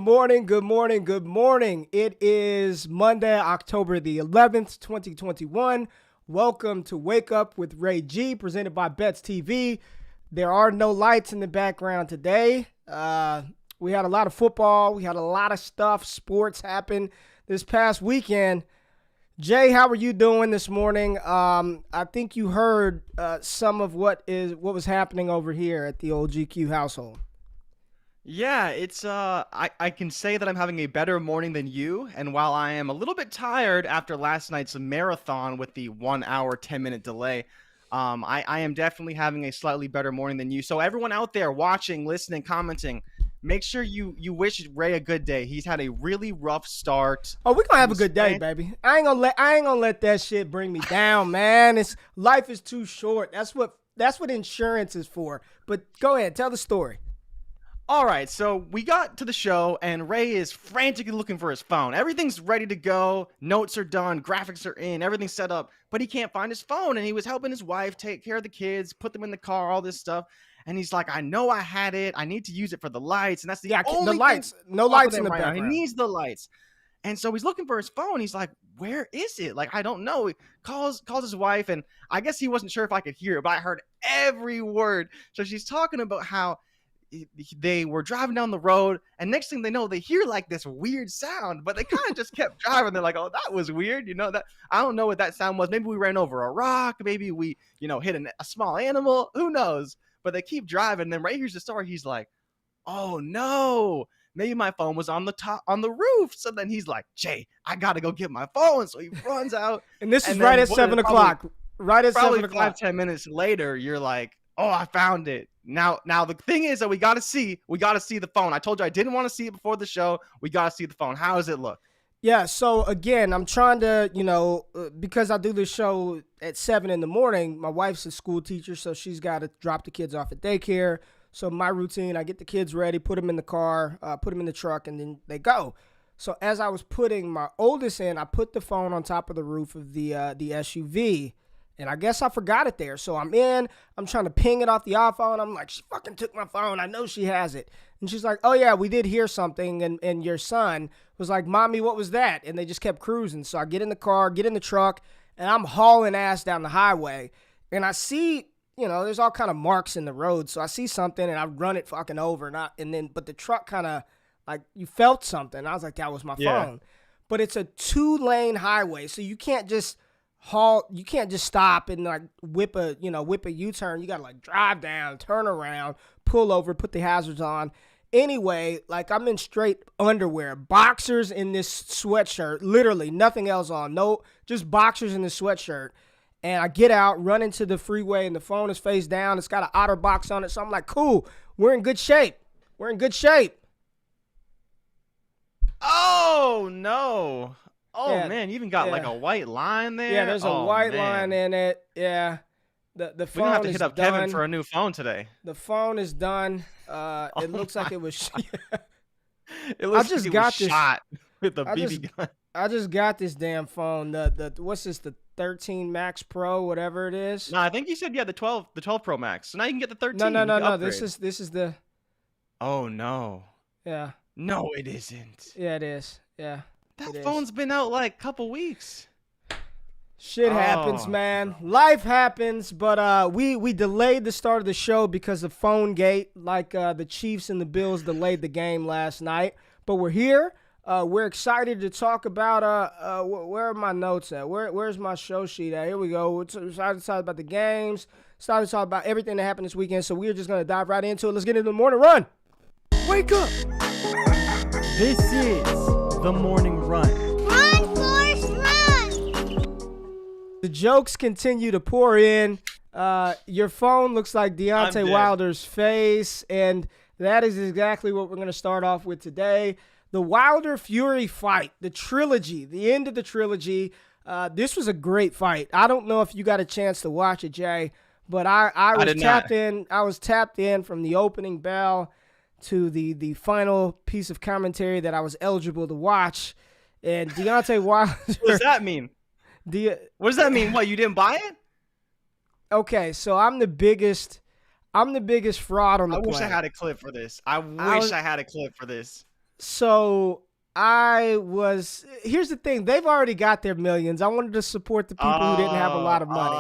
morning, good morning, good morning. It is Monday, October the 11th, 2021. Welcome to Wake Up with Ray G, presented by Bets TV. There are no lights in the background today. We had a lot of football. We had a lot of stuff, sports happen this past weekend. Jay, how are you doing this morning? I think you heard some of what was happening over here at the old GQ household. Yeah, it's I can say that I'm having a better morning than you, and while I am a little bit tired after last night's marathon with the 1 hour, 10-minute delay, I am definitely having a slightly better morning than you. So everyone out there watching, listening, commenting, make sure you wish Ray a good day. He's had a really rough start. Oh, we're gonna have a good day, baby. I ain't gonna let that shit bring me down, man. Life is too short. That's what insurance is for. But go ahead, tell the story. All right, so we got to the show, and Ray is frantically looking for his phone. Everything's ready to go. Notes are done. Graphics are in. Everything's set up. But he can't find his phone, and he was helping his wife take care of the kids, put them in the car, all this stuff. And he's like, I know I had it. I need to use it for the lights. And that's the only lights. No lights in the background. He needs the lights. And so he's looking for his phone. He's like, where is it? Like, I don't know. He calls his wife, and I guess he wasn't sure if I could hear it, but I heard every word. So she's talking about how they were driving down the road, and next thing they know, they hear like this weird sound, but they kind of just kept driving. They're like, oh, that was weird. That I don't know what that sound was. Maybe we ran over a rock. Maybe we, hit a small animal. Who knows? But they keep driving. And then Ray hears the story. He's like, oh no, maybe my phone was on the roof. So then he's like, Jay, I got to go get my phone. So he runs out. And this is right at 7 o'clock. Right at 7 o'clock. 5-10 minutes later, you're like, oh, I found it. Now the thing is that we got to see the phone. I told you I didn't want to see it before the show. We got to see the phone. How does it look? Yeah, so again, I'm trying to, because I do this show at 7 in the morning, my wife's a school teacher, so she's got to drop the kids off at daycare. So my routine, I get the kids ready, put them in the car, put them in the truck, and then they go. So as I was putting my oldest in, I put the phone on top of the roof of the SUV. And I guess I forgot it there. So I'm trying to ping it off the iPhone. I'm like, she fucking took my phone. I know she has it. And she's like, oh yeah, we did hear something. And your son was like, Mommy, what was that? And they just kept cruising. So I get in the car, get in the truck, and I'm hauling ass down the highway. And I see, there's all kind of marks in the road. So I see something and I run it fucking over. But the truck kind of like, you felt something. I was like, that was my phone. But it's a 2-lane highway. So you can't just stop and like whip a U-turn. You gotta like drive down, turn around, pull over, put the hazards on. Anyway, like I'm in straight underwear, boxers in this sweatshirt, literally nothing else on. No, just boxers in this sweatshirt. And I get out, run into the freeway, and the phone is face down. It's got an OtterBox on it. So I'm like, cool, we're in good shape. Oh no. Oh, yeah, man, you even got like a white line there? Yeah, there's a white line in it. Yeah. The phone is done. We're going to have to hit up Kevin for a new phone today. The phone is done. It looks like it was it looks like it was shot with a BB gun. I just got this damn phone. What's this, the 13 Max Pro, whatever it is? No, I think you said the 12 Pro Max. So now you can get the 13. No. This is the Oh, no. Yeah. No, it isn't. Yeah, it is. Yeah. That phone's been out like a couple weeks. Shit happens, man. Life happens, but we delayed the start of the show because of phone gate, like the Chiefs and the Bills delayed the game last night. But we're here. We're excited to talk about where are my notes at? Where's my show sheet at? Here we go. We're excited to talk about the games. Excited to talk about everything that happened this weekend. So we're just gonna dive right into it. Let's get into the morning run. Wake up. This is the morning run. Run, Forrest, run! The jokes continue to pour in. Your phone looks like Deontay Wilder's face, and that is exactly what we're going to start off with today. The Wilder-Fury fight, the trilogy, the end of the trilogy. This was a great fight. I don't know if you got a chance to watch it, Jay, but I was tapped in. I was tapped in from the opening bell to the final piece of commentary that I was eligible to watch. And Deontay Wilder. What does that mean? What does that mean? What, you didn't buy it? Okay, so I'm the biggest fraud on the planet. I wish I had a clip for this. I wish I had a clip for this. So here's the thing. They've already got their millions. I wanted to support the people who didn't have a lot of money.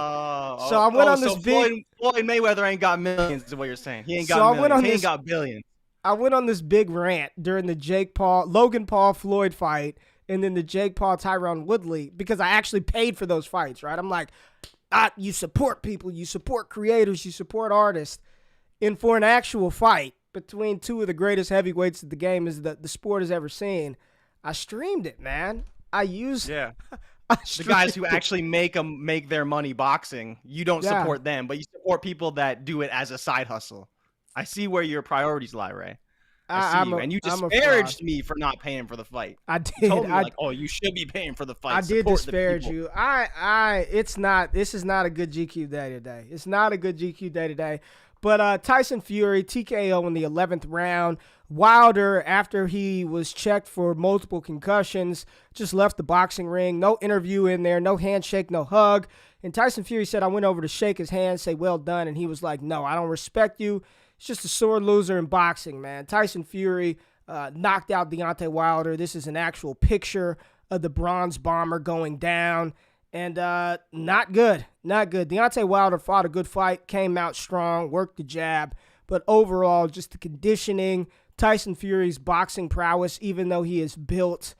So I went on this big. Floyd Mayweather ain't got millions, is what you're saying. He ain't got So I millions. went on He ain't this- got billions. I went on this big rant during the Logan Paul Floyd fight, and then the Jake Paul Tyron Woodley, because I actually paid for those fights, right? I'm like, you support people, you support creators, you support artists. And for an actual fight between two of the greatest heavyweights that the game the sport has ever seen, I streamed it, man. The guys who actually make their money boxing, you don't support them, but you support people that do it as a side hustle. I see where your priorities lie, Ray. I see you. And you disparaged me for not paying for the fight. I did. You told me you should be paying for the fight. I did disparage you. This is not a good GQ day today. It's not a good GQ day today. But Tyson Fury, TKO in the 11th round. Wilder, after he was checked for multiple concussions, just left the boxing ring. No interview in there, no handshake, no hug. And Tyson Fury said, I went over to shake his hand, say, well done. And he was like, no, I don't respect you. It's just a sore loser in boxing, man. Tyson Fury knocked out Deontay Wilder. This is an actual picture of the Bronze Bomber going down. And not good. Not good. Deontay Wilder fought a good fight, came out strong, worked the jab. But overall, just the conditioning, Tyson Fury's boxing prowess, even though he is built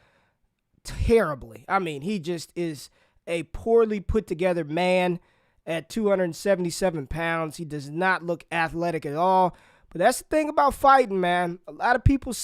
terribly. I mean, he just is a poorly put together man at 277 pounds. He does not look athletic at all. But that's the thing about fighting, man. A lot of people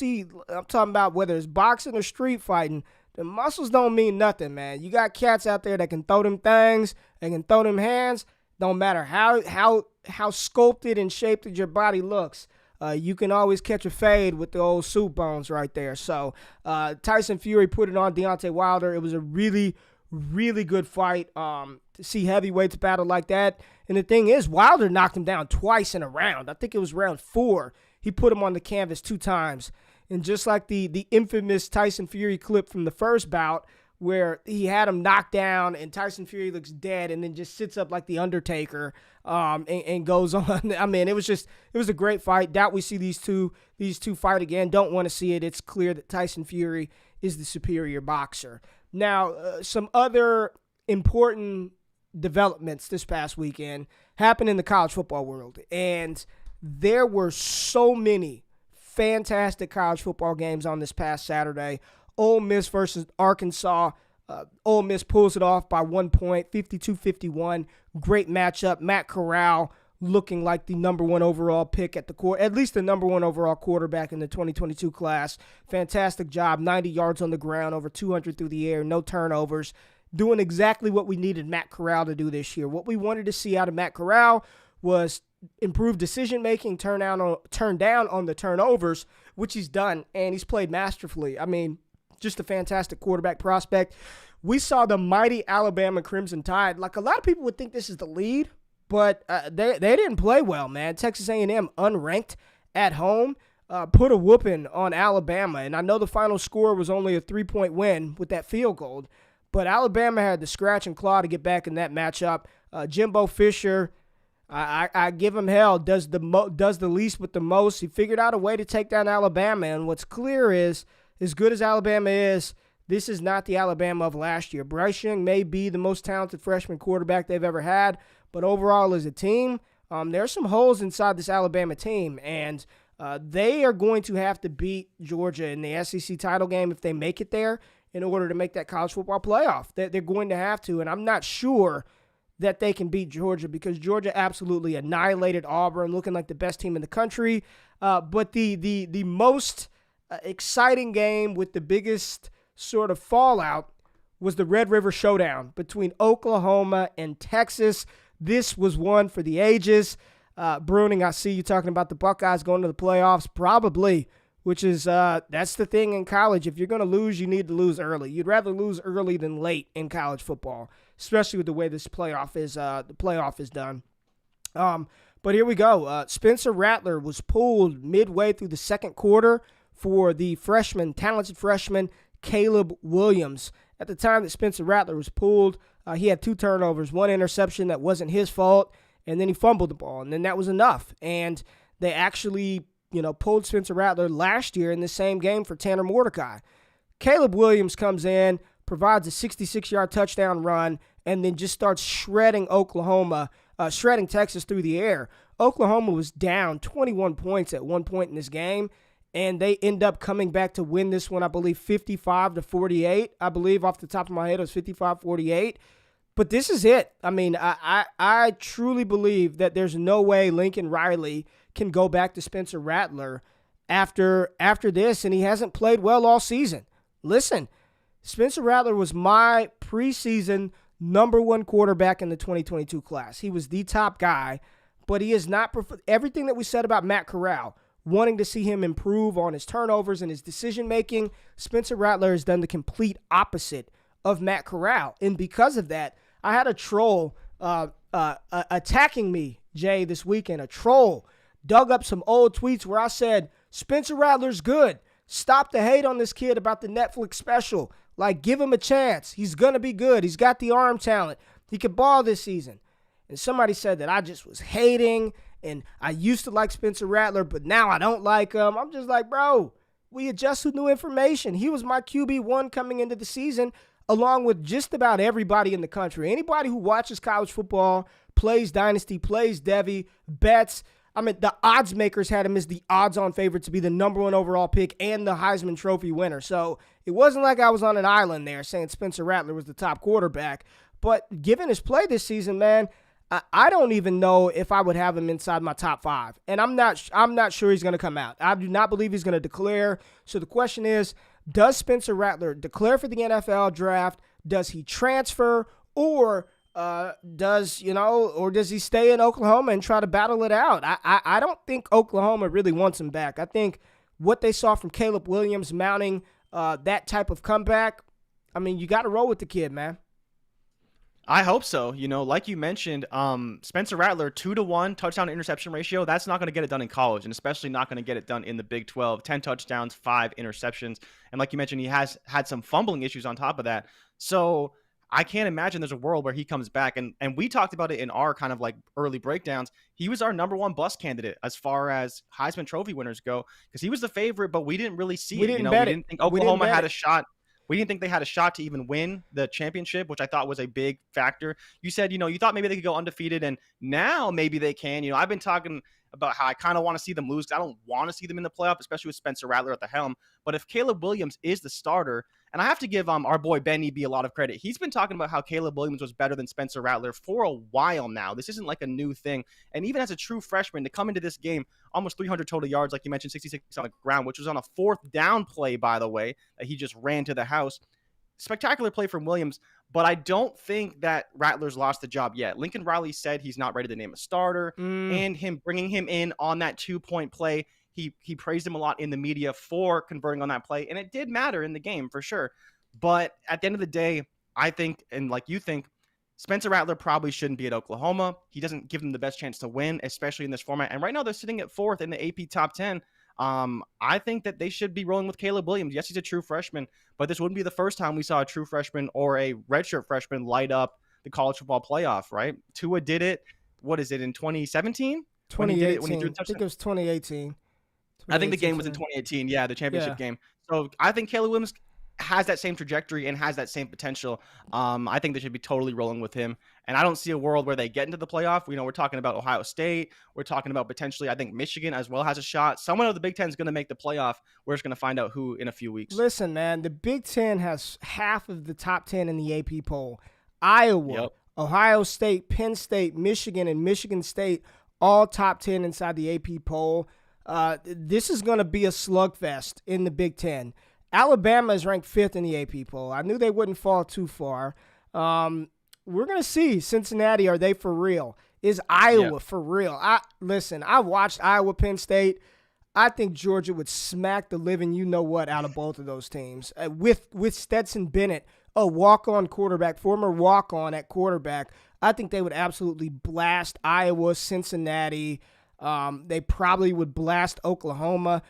I'm talking about whether it's boxing or street fighting, the muscles don't mean nothing, man. You got cats out there that can throw them things, they can throw them hands. Don't matter how sculpted and shaped your body looks. You can always catch a fade with the old soup bones right there. So Tyson Fury put it on Deontay Wilder. It was a really, really good fight to see heavyweights battle like that. And the thing is, Wilder knocked him down twice in a round. I think it was round 4. He put him on the canvas 2 times. And just like the infamous Tyson Fury clip from the first bout where he had him knocked down and Tyson Fury looks dead and then just sits up like the Undertaker and goes on. I mean, it was a great fight. Doubt we see these two fight again. Don't want to see it. It's clear that Tyson Fury is the superior boxer. Now, some other important developments this past weekend happened in the college football world. And there were so many fantastic college football games on this past Saturday. Ole Miss versus Arkansas. Ole Miss pulls it off by 1 point, 52-51. Great matchup. Matt Corral looking like the number 1 overall pick at least the number 1 overall quarterback in the 2022 class. Fantastic job. 90 yards on the ground, over 200 through the air, no turnovers. Doing exactly what we needed Matt Corral to do this year. What we wanted to see out of Matt Corral was improved decision-making, turn down on the turnovers, which he's done, and he's played masterfully. I mean, just a fantastic quarterback prospect. We saw the mighty Alabama Crimson Tide. Like, a lot of people would think this is the lead, but they didn't play well, man. Texas A&M, unranked at home, put a whooping on Alabama, and I know the final score was only a 3-point win with that field goal, but Alabama had to scratch and claw to get back in that matchup. Jimbo Fisher, I give him hell, does the least with the most. He figured out a way to take down Alabama, and what's clear is, as good as Alabama is, this is not the Alabama of last year. Bryce Young may be the most talented freshman quarterback they've ever had, but overall as a team, there's some holes inside this Alabama team, and they are going to have to beat Georgia in the SEC title game if they make it there in order to make that college football playoff. They're going to have to, and I'm not sure that they can beat Georgia because Georgia absolutely annihilated Auburn, looking like the best team in the country. But the most exciting game with the biggest sort of fallout was the Red River Showdown between Oklahoma and Texas. This was one for the ages. Bruning, I see you talking about the Buckeyes going to the playoffs, probably, which is that's the thing in college. If you're going to lose, you need to lose early. You'd rather lose early than late in college football, especially with the way this playoff is done. But here we go. Spencer Rattler was pulled midway through the second quarter for the talented freshman, Caleb Williams. At the time that Spencer Rattler was pulled, he had 2 turnovers, 1 interception that wasn't his fault, and then he fumbled the ball, and then that was enough. And they actually pulled Spencer Rattler last year in the same game for Tanner Mordecai. Caleb Williams comes in, provides a 66-yard touchdown run, and then just starts shredding Texas through the air. Oklahoma was down 21 points at one point in this game, and they end up coming back to win this one, I believe, 55-48. I believe off the top of my head it was 55-48. But this is it. I mean, I truly believe that there's no way Lincoln Riley can go back to Spencer Rattler after this, and he hasn't played well all season. Listen, Spencer Rattler was my preseason number one quarterback in the 2022 class. He was the top guy, but he is not everything that we said about Matt Corral, wanting to see him improve on his turnovers and his decision-making. Spencer Rattler has done the complete opposite of Matt Corral, and because of that, I had a troll attacking me, Jay, this weekend. A troll dug up some old tweets where I said, Spencer Rattler's good. Stop the hate on this kid about the Netflix special. Like, give him a chance. He's going to be good. He's got the arm talent. He could ball this season. And somebody said that I just was hating, and I used to like Spencer Rattler, but now I don't like him. I'm just like, bro, we adjusted new information. He was my QB1 coming into the season, along with just about everybody in the country. Anybody who watches college football, plays Dynasty, plays Devy, bets. I mean, the odds makers had him as the odds-on favorite to be the number one overall pick and the Heisman Trophy winner. So it wasn't like I was on an island there saying Spencer Rattler was the top quarterback. But given his play this season, man, I don't even know if I would have him inside my top 5. And I'm not sure he's going to come out. I do not believe he's going to declare. So the question is, does Spencer Rattler declare for the NFL draft? Does he transfer? Or does he stay in Oklahoma and try to battle it out? I don't think Oklahoma really wants him back. I think what they saw from Caleb Williams mounting that type of comeback, I mean, you got to roll with the kid, man. I hope so. Like you mentioned, Spencer Rattler, 2-to-1 touchdown to interception ratio. That's not going to get it done in college, and especially not going to get it done in the Big 12. 10 touchdowns, 5 interceptions. And like you mentioned, he has had some fumbling issues on top of that. So I can't imagine there's a world where he comes back. And we talked about it in our kind of like early breakdowns. He was our number one bust candidate as far as Heisman Trophy winners go, because he was the favorite, but we didn't really see it. We didn't think Oklahoma had a shot. We didn't think they had a shot to even win the championship, which I thought was a big factor. You said, you thought maybe they could go undefeated, and now maybe they can. I've been talking about how I kind of want to see them lose, because I don't want to see them in the playoff, especially with Spencer Rattler at the helm. But if Caleb Williams is the starter, and I have to give our boy Benny B a lot of credit. He's been talking about how Caleb Williams was better than Spencer Rattler for a while now. This isn't like a new thing. And even as a true freshman, to come into this game, almost 300 total yards, like you mentioned, 66 on the ground, which was on a 4th down play, by the way, that he just ran to the house. Spectacular play from Williams, but I don't think that Rattler's lost the job yet. Lincoln Riley said he's not ready to name a starter, and him bringing him in on that 2-point play, he praised him a lot in the media for converting on that play, and it did matter in the game for sure. But at the end of the day, I think, and like you think, Spencer Rattler probably shouldn't be at Oklahoma. He doesn't give them the best chance to win, especially in this format. And right now they're sitting at 4th in the AP top 10. I think that they should be rolling with Caleb Williams. Yes, he's a true freshman, but this wouldn't be the first time we saw a true freshman or a redshirt freshman light up the college football playoff, right? Tua did it. What is it, in 2017? 2018. I think it was 2018. I think the game was in 2018. Yeah, the championship game. So I think Caleb Williams has that same trajectory and has that same potential. I think they should be totally rolling with him. And I don't see a world where they get into the playoff. We're talking about Ohio State. We're talking about potentially, I think Michigan as well has a shot. Someone of the Big Ten is going to make the playoff. We're just going to find out who in a few weeks. Listen, man, the Big Ten has half of the top 10 in the AP poll. Iowa, Ohio State, Penn State, Michigan, and Michigan State, all top 10 inside the AP poll. This is going to be a slugfest in the Big Ten. Alabama is ranked 5th in the AP poll. I knew they wouldn't fall too far. We're going to see. Cincinnati, are they for real? Is Iowa for real? I watched Iowa, Penn State. I think Georgia would smack the living you-know-what out of both of those teams. With Stetson Bennett, a walk-on quarterback, former walk-on at quarterback, I think they would absolutely blast Iowa, Cincinnati. They probably would blast Oklahoma.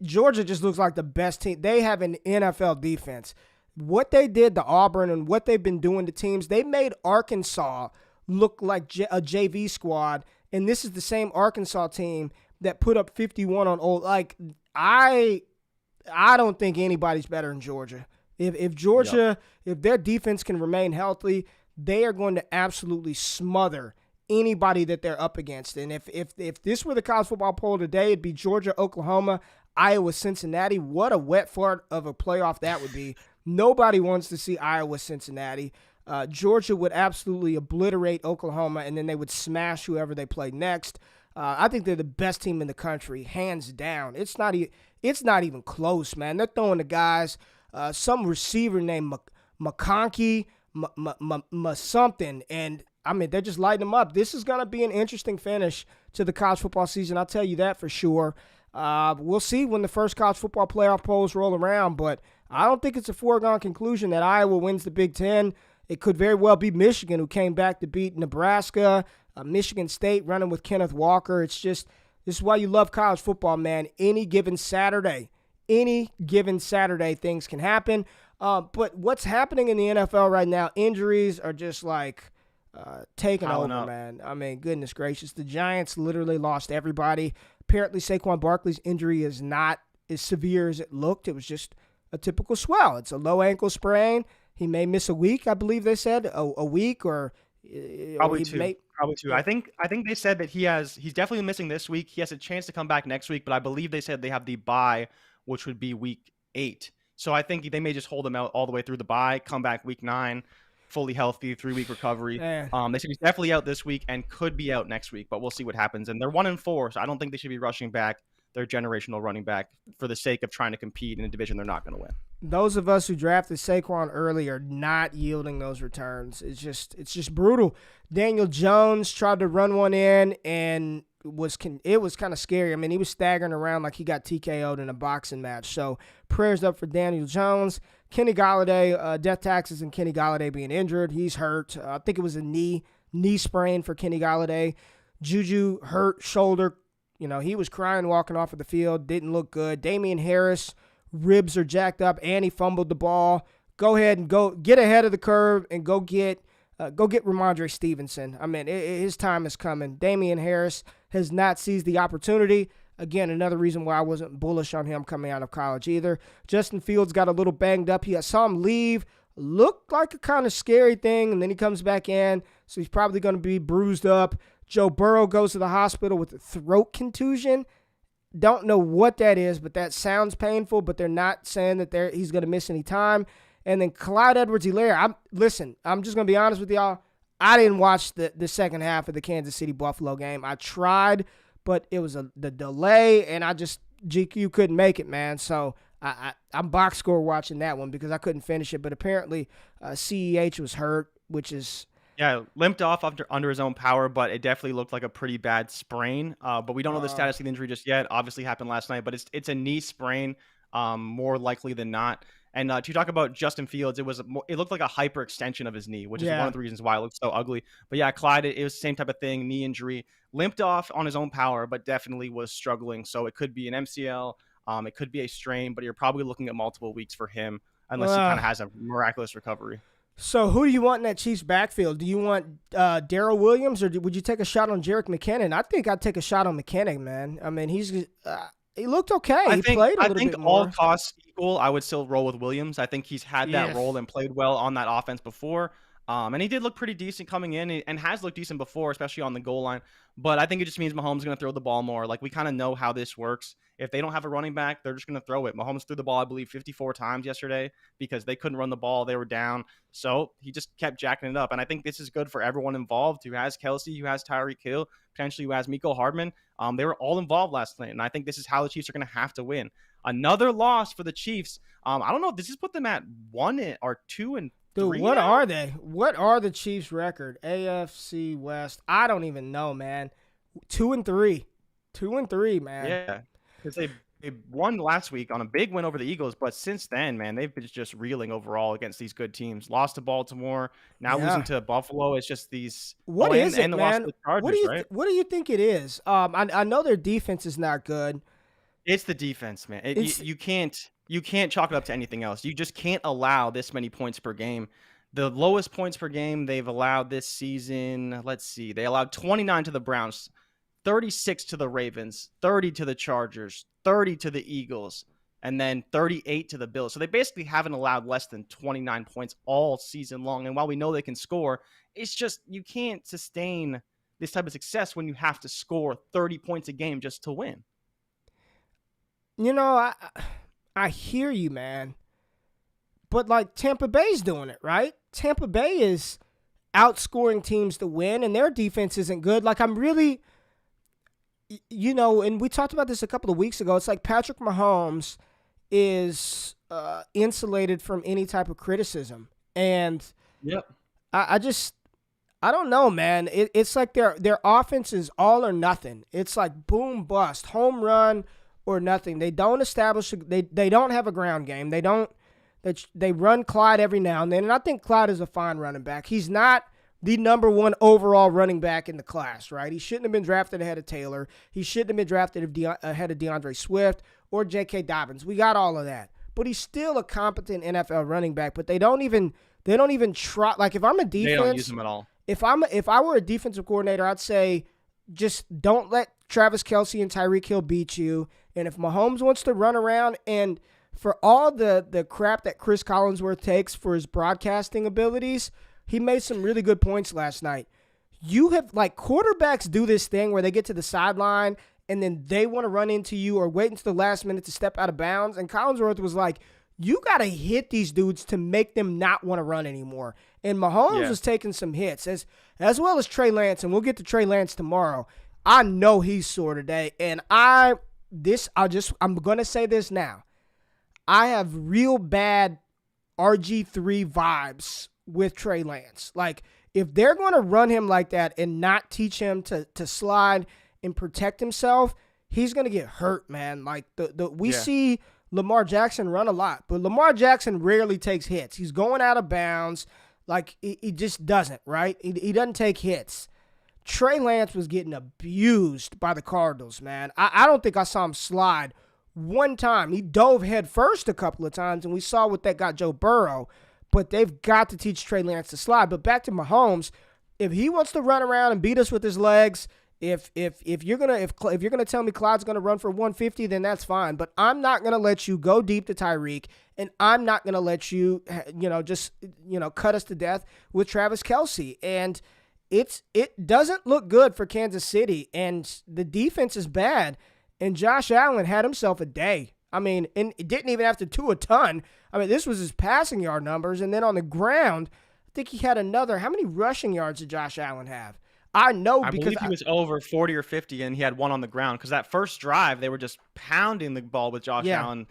Georgia just looks like the best team. They have an NFL defense. What they did to Auburn and what they've been doing to teams, they made Arkansas look like a JV squad, and this is the same Arkansas team that put up 51 on Old. Like I don't think anybody's better than Georgia. If Georgia, if their defense can remain healthy, they are going to absolutely smother anybody that they're up against. And if this were the college football poll today, it'd be Georgia, Oklahoma, Iowa, Cincinnati. What a wet fart of a playoff that would be. Nobody wants to see Iowa, Cincinnati. Georgia would absolutely obliterate Oklahoma, and then they would smash whoever they play next. I think they're the best team in the country, hands down. It's not even close, man. They're throwing the guys, some receiver named McConkey, something, and I mean, they're just lighting them up. This is going to be an interesting finish to the college football season. I'll tell you that for sure. We'll see when the first college football playoff polls roll around, but I don't think it's a foregone conclusion that Iowa wins the Big Ten. It could very well be Michigan, who came back to beat Nebraska, Michigan State running with Kenneth Walker. This is why you love college football, man. Any given Saturday, things can happen. But what's happening in the NFL right now, injuries are just like taking over, man. I mean, goodness gracious. The Giants literally lost everybody. Apparently, Saquon Barkley's injury is not as severe as it looked. It was just a typical swell. It's a low ankle sprain. He may miss a week, I believe they said, a week or probably two. Probably two. I think they said that he's definitely missing this week. He has a chance to come back next week, but I believe they said they have the bye, which would be week 8. So I think they may just hold him out all the way through the bye, come back week 9, fully healthy, 3-week recovery. They said he's definitely out this week and could be out next week, but we'll see what happens. And they're 1-4, so I don't think they should be rushing back their generational running back for the sake of trying to compete in a division they're not going to win. Those of us who drafted Saquon early are not yielding those returns. It's just brutal. Daniel Jones tried to run one in and it was kind of scary. I mean, he was staggering around like he got TKO'd in a boxing match. So prayers up for Daniel Jones. Kenny Golladay, death taxes and Kenny Golladay being injured. He's hurt. I think it was a knee sprain for Kenny Golladay. Juju hurt shoulder. You know, he was crying walking off of the field. Didn't look good. Damian Harris, ribs are jacked up, and he fumbled the ball. Go ahead and go get ahead of the curve and go get Ramondre Stevenson. I mean, his time is coming. Damian Harris has not seized the opportunity. Again, another reason why I wasn't bullish on him coming out of college either. Justin Fields got a little banged up. I saw him leave. Looked like a kind of scary thing, and then he comes back in, so he's probably going to be bruised up. Joe Burrow goes to the hospital with a throat contusion. Don't know what that is, but that sounds painful, but they're not saying that he's going to miss any time. And then Clyde Edwards-Helaire, I'm just going to be honest with y'all. I didn't watch the second half of the Kansas City-Buffalo game. I tried, but it was the delay, and GQ couldn't make it, man. So I'm box score watching that one because I couldn't finish it. But apparently CEH was hurt, which is... Yeah, limped off under his own power, but it definitely looked like a pretty bad sprain. But we don't know the status of the injury just yet. Obviously happened last night, but it's a knee sprain, more likely than not. And to talk about Justin Fields, it looked like a hyperextension of his knee, which is one of the reasons why it looked so ugly. But yeah, Clyde, it was the same type of thing, knee injury, limped off on his own power, but definitely was struggling. So it could be an MCL, it could be a strain, but you're probably looking at multiple weeks for him unless he kind of has a miraculous recovery. So who do you want in that Chiefs backfield? Do you want Darrell Williams, or would you take a shot on Jerick McKinnon? I think I'd take a shot on McKinnon, man. I mean, he looked okay. He played a little bit more. All costs equal, I would still roll with Williams. I think he's had that role and played well on that offense before. And he did look pretty decent coming in and has looked decent before, especially on the goal line. But I think it just means Mahomes is going to throw the ball more. Like, we kind of know how this works. If they don't have a running back, they're just going to throw it. Mahomes threw the ball, I believe, 54 times yesterday because they couldn't run the ball. They were down. So he just kept jacking it up. And I think this is good for everyone involved who has Kelsey, who has Tyreek Hill, potentially who has Mecole Hardman. They were all involved last night. And I think this is how the Chiefs are going to have to win. Another loss for the Chiefs. I don't know. Does this put them at 1 or 2 and 3? Dude, what are they? What are the Chiefs' record? AFC West. I don't even know, man. 2 and 3. 2 and 3, man. Yeah. Because they won last week on a big win over the Eagles, but since then, man, they've been just reeling overall against these good teams. Lost to Baltimore, now losing to Buffalo. It's just these. What is it, and the man? loss to the Chargers, What do you think it is? I know their defense is not good. It's the defense, man. You can't chalk it up to anything else. You just can't allow this many points per game. The lowest points per game they've allowed this season, let's see, they allowed 29 to the Browns, 36 to the Ravens, 30 to the Chargers, 30 to the Eagles, and then 38 to the Bills. So they basically haven't allowed less than 29 points all season long. And while we know they can score, it's just you can't sustain this type of success when you have to score 30 points a game just to win. I hear you, man. But, like, Tampa Bay's doing it, right? Tampa Bay is outscoring teams to win, and their defense isn't good. Like, I'm really, and we talked about this a couple of weeks ago. It's like Patrick Mahomes is insulated from any type of criticism. And yep. I don't know, man. It's like their offense is all or nothing. It's like boom, bust, home run or nothing. They don't establish. They don't have a ground game. They run Clyde every now and then, and I think Clyde is a fine running back. He's not the number one overall running back in the class, right? He shouldn't have been drafted ahead of Taylor. He shouldn't have been drafted ahead of DeAndre Swift or J.K. Dobbins. We got all of that, but he's still a competent NFL running back. But they don't even try. Like, if I'm a defense, they don't use him at all. If I were a defensive coordinator, I'd say just don't let Travis Kelce and Tyreek Hill beat you. And if Mahomes wants to run around, and for all the crap that Chris Collinsworth takes for his broadcasting abilities, he made some really good points last night. You have, like, quarterbacks do this thing where they get to the sideline and then they want to run into you or wait until the last minute to step out of bounds. And Collinsworth was like, you got to hit these dudes to make them not want to run anymore. And Mahomes was taking some hits, as well as Trey Lance, and we'll get to Trey Lance tomorrow. I know he's sore today, and I'm going to say this now. I have real bad RG3 vibes with Trey Lance. Like, if they're going to run him like that and not teach him to slide and protect himself, he's going to get hurt, man. Like, we see Lamar Jackson run a lot, but Lamar Jackson rarely takes hits. He's going out of bounds. Like, he just doesn't, right? He doesn't take hits. Trey Lance was getting abused by the Cardinals, man. I don't think I saw him slide one time. He dove head first a couple of times, and we saw what that got Joe Burrow. But they've got to teach Trey Lance to slide. But back to Mahomes, if he wants to run around and beat us with his legs, if you're gonna tell me Clyde's gonna run for 150, then that's fine. But I'm not gonna let you go deep to Tyreek, and I'm not gonna let you cut us to death with Travis Kelce. And it doesn't look good for Kansas City, and the defense is bad. And Josh Allen had himself a day. I mean, and it didn't even have to do a ton. I mean, this was his passing yard numbers, and then on the ground, I think he had another. How many rushing yards did Josh Allen have? I believe he was over 40 or 50, and he had one on the ground, because that first drive, they were just pounding the ball with Josh Allen,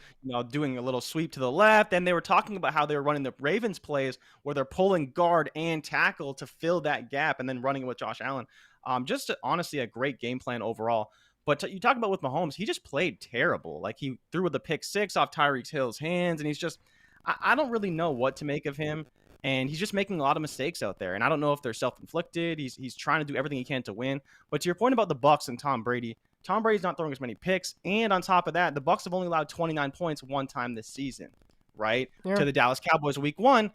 doing a little sweep to the left, and they were talking about how they were running the Ravens plays where they're pulling guard and tackle to fill that gap and then running it with Josh Allen. Honestly, a great game plan overall. But you talk about with Mahomes, he just played terrible. Like, he threw with a pick six off Tyreek Hill's hands, and he's just – I don't really know what to make of him. And he's just making a lot of mistakes out there. And I don't know if they're self-inflicted. He's trying to do everything he can to win. But to your point about the Bucs and Tom Brady's not throwing as many picks. And on top of that, the Bucs have only allowed 29 points one time this season, right? Yeah. To the Dallas Cowboys week 1.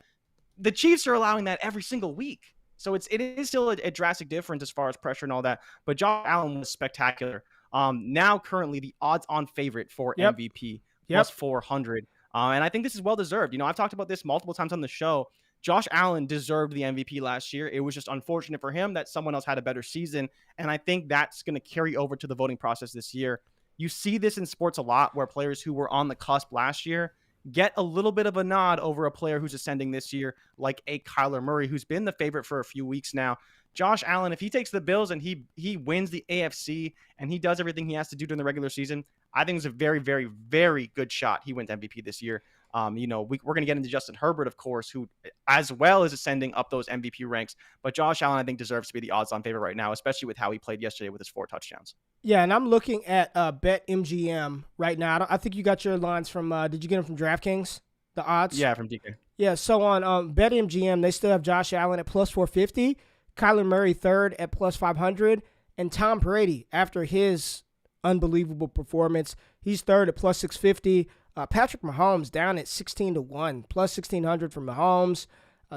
The Chiefs are allowing that every single week. So it is still a drastic difference as far as pressure and all that. But Josh Allen was spectacular. Now currently the odds-on favorite for MVP plus 400. And I think this is well-deserved. I've talked about this multiple times on the show. Josh Allen deserved the MVP last year. It was just unfortunate for him that someone else had a better season. And I think that's going to carry over to the voting process this year. You see this in sports a lot, where players who were on the cusp last year get a little bit of a nod over a player who's ascending this year, like a Kyler Murray, who's been the favorite for a few weeks now. Josh Allen, if he takes the Bills and he wins the AFC and he does everything he has to do during the regular season, I think it's a very, very, very good shot he wins MVP this year. We're going to get into Justin Herbert, of course, who as well is ascending up those MVP ranks. But Josh Allen, I think, deserves to be the odds-on favorite right now, especially with how he played yesterday with his 4 touchdowns. Yeah, and I'm looking at BetMGM right now. I think you got your lines from did you get them from DraftKings, the odds? Yeah, from DK. Yeah, so on BetMGM, they still have Josh Allen at plus 450, Kyler Murray third at plus 500, and Tom Brady, after his unbelievable performance, he's third at plus 650. Patrick Mahomes down at 16-1, plus 1,600 for Mahomes.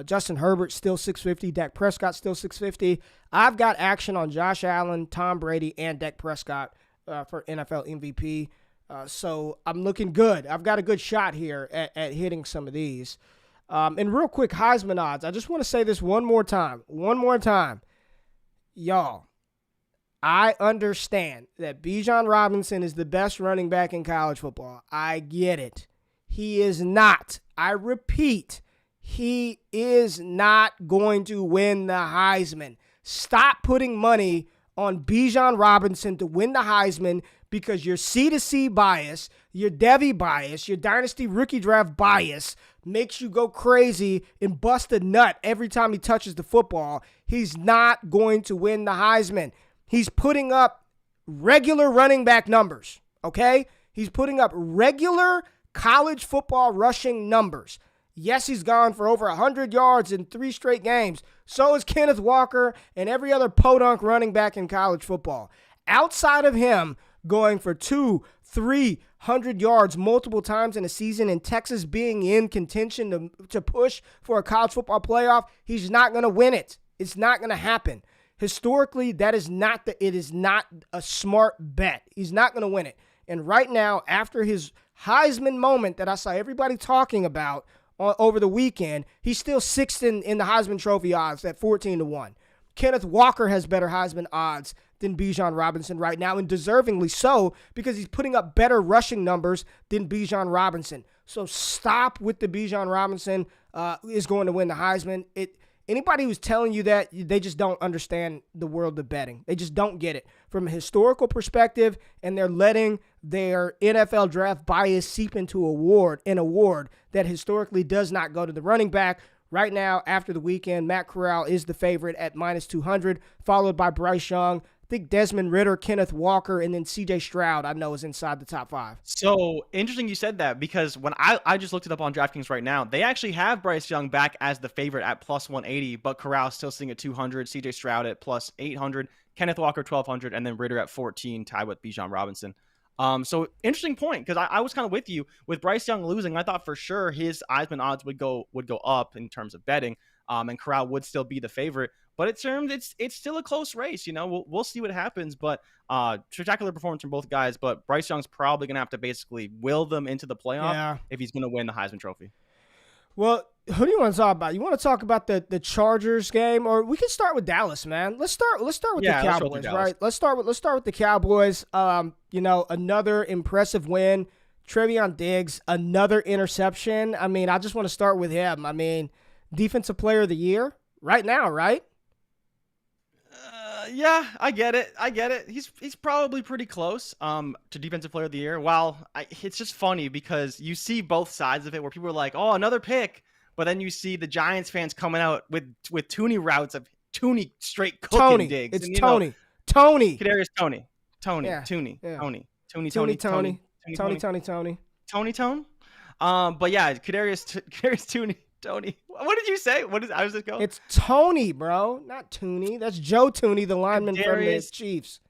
Justin Herbert still 650. Dak Prescott still 650. I've got action on Josh Allen, Tom Brady, and Dak Prescott for NFL MVP. So I'm looking good. I've got a good shot here at hitting some of these. And real quick, Heisman odds. I just want to say this one more time. Y'all, I understand that Bijan Robinson is the best running back in college football. I get it. He is not. I repeat, he is not going to win the Heisman. Stop putting money on Bijan Robinson to win the Heisman because your C2C bias, your Devy bias, your Dynasty Rookie Draft bias makes you go crazy and bust a nut every time he touches the football. He's not going to win the Heisman. He's putting up regular running back numbers, okay? He's putting up regular college football rushing numbers. Yes, he's gone for over 100 yards in 3 straight games. So is Kenneth Walker and every other podunk running back in college football. Outside of him going for 200-300 yards multiple times in a season and Texas being in contention to push for a college football playoff, he's not going to win it. It's not going to happen. Historically, it is not a smart bet. He's not going to win it. And right now, after his Heisman moment that I saw everybody talking about over the weekend, he's still sixth in the Heisman Trophy odds at 14-1. Kenneth Walker has better Heisman odds than Bijan Robinson right now, and deservingly so, because he's putting up better rushing numbers than Bijan Robinson. So stop with the Bijan Robinson is going to win the Heisman. Anybody who's telling you that, they just don't understand the world of betting. They just don't get it from a historical perspective, and they're letting their NFL draft bias seep into an award that historically does not go to the running back. Right now, after the weekend, Matt Corral is the favorite at -200, followed by Bryce Young. I think Desmond Ridder, Kenneth Walker, and then C.J. Stroud, I know, is inside the top 5. So interesting you said that, because when I just looked it up on DraftKings right now, they actually have Bryce Young back as the favorite at +180, but Corral still sitting at 200, C.J. Stroud at +800, Kenneth Walker 1,200, and then Ridder at 14, tied with Bijan Robinson. So interesting point, because I was kind of with you. With Bryce Young losing, I thought for sure his Heisman odds would go up in terms of betting, and Corral would still be the favorite. But it's still a close race. You know, we'll see what happens. But spectacular performance from both guys. But Bryce Young's probably gonna have to basically will them into the playoff if he's gonna win the Heisman Trophy. Well, who do you want to talk about? You want to talk about the Chargers game, or we can start with Dallas, man. Let's start with the Cowboys, right? Let's start with the Cowboys. Another impressive win. Trevion Diggs, another interception. I mean, I just want to start with him. I mean, Defensive Player of the Year right now, right? Yeah, I get it. He's probably pretty close to Defensive Player of the Year. It's just funny because you see both sides of it, where people are like, "Oh, another pick," but then you see the Giants fans coming out with Tooney routes of Tooney straight cooking Diggs. It's Tony. Kadarius Tony. Yeah. Tooney. Yeah. Tony. Tony. But yeah, Kadarius Tooney. Tony. What did you say? How does it go? It's Tony, bro, not Tooney. That's Joe Tooney, the lineman from the Chiefs.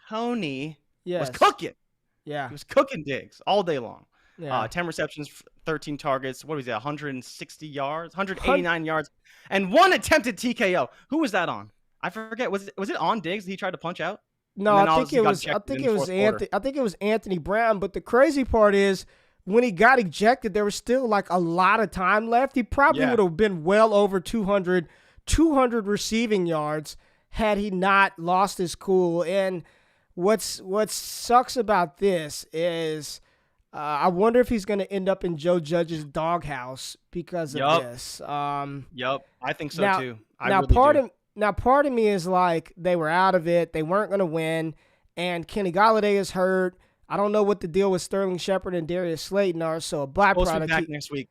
Tony was cooking. Yeah. He was cooking Diggs all day long. Yeah. 10 receptions, 13 targets. What was that? 160 yards, 189 yards, and 1 attempted TKO. Who was that on? I forget. Was it on Diggs that he tried to punch out? No, I think it was Anthony Brown. But the crazy part is, when he got ejected, there was still like a lot of time left. He probably would have been well over 200 receiving yards had he not lost his cool. And what sucks about this is I wonder if he's going to end up in Joe Judge's doghouse because of this. Yep, I think so too. Part of me is like, they were out of it. They weren't going to win. And Kenny Golladay is hurt. I don't know what the deal with Sterling Shepard and Darius Slayton are, so a byproduct. Supposed to be back next week.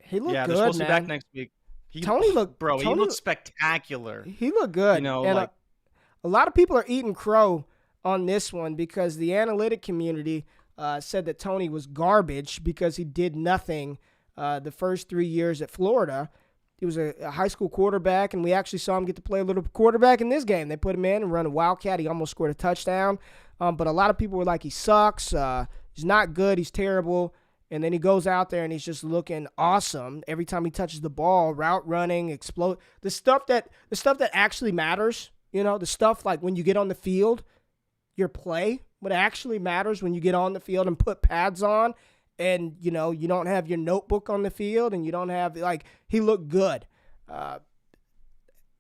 He looked good, man. They're supposed to be back next week. He looked spectacular. He looked good. You know, and a lot of people are eating crow on this one because the analytic community said that Tony was garbage because he did nothing the first 3 years at Florida. He was a high school quarterback, and we actually saw him get to play a little quarterback in this game. They put him in and run a wildcat. He almost scored a touchdown. But a lot of people were like, he sucks. He's not good. He's terrible. And then he goes out there and he's just looking awesome every time he touches the ball, route running, explode. The stuff that actually matters, the stuff like when you get on the field, your play, what actually matters when you get on the field and put pads on and, you don't have your notebook on the field and you don't have, he looked good.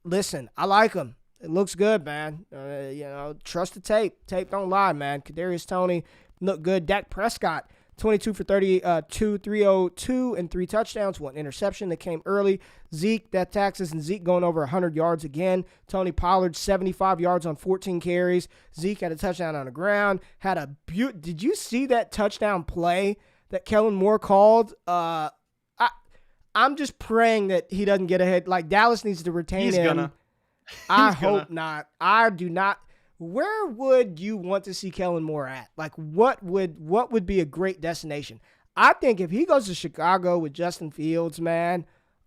Listen, I like him. It looks good, man. Trust the tape. Tape don't lie, man. Kadarius Toney looked good. Dak Prescott, 22 for 32, 302, and 3 touchdowns, 1 interception that came early. Zeke, that Texas, and Zeke going over 100 yards again. Tony Pollard, 75 yards on 14 carries. Zeke had a touchdown on the ground. Did you see that touchdown play that Kellen Moore called? I'm just praying that he doesn't get ahead. Like, Dallas needs to retain him. I hope not. I do not. Where would you want to see Kellen Moore at? Like, what would be a great destination? I think if he goes to Chicago with Justin Fields, man,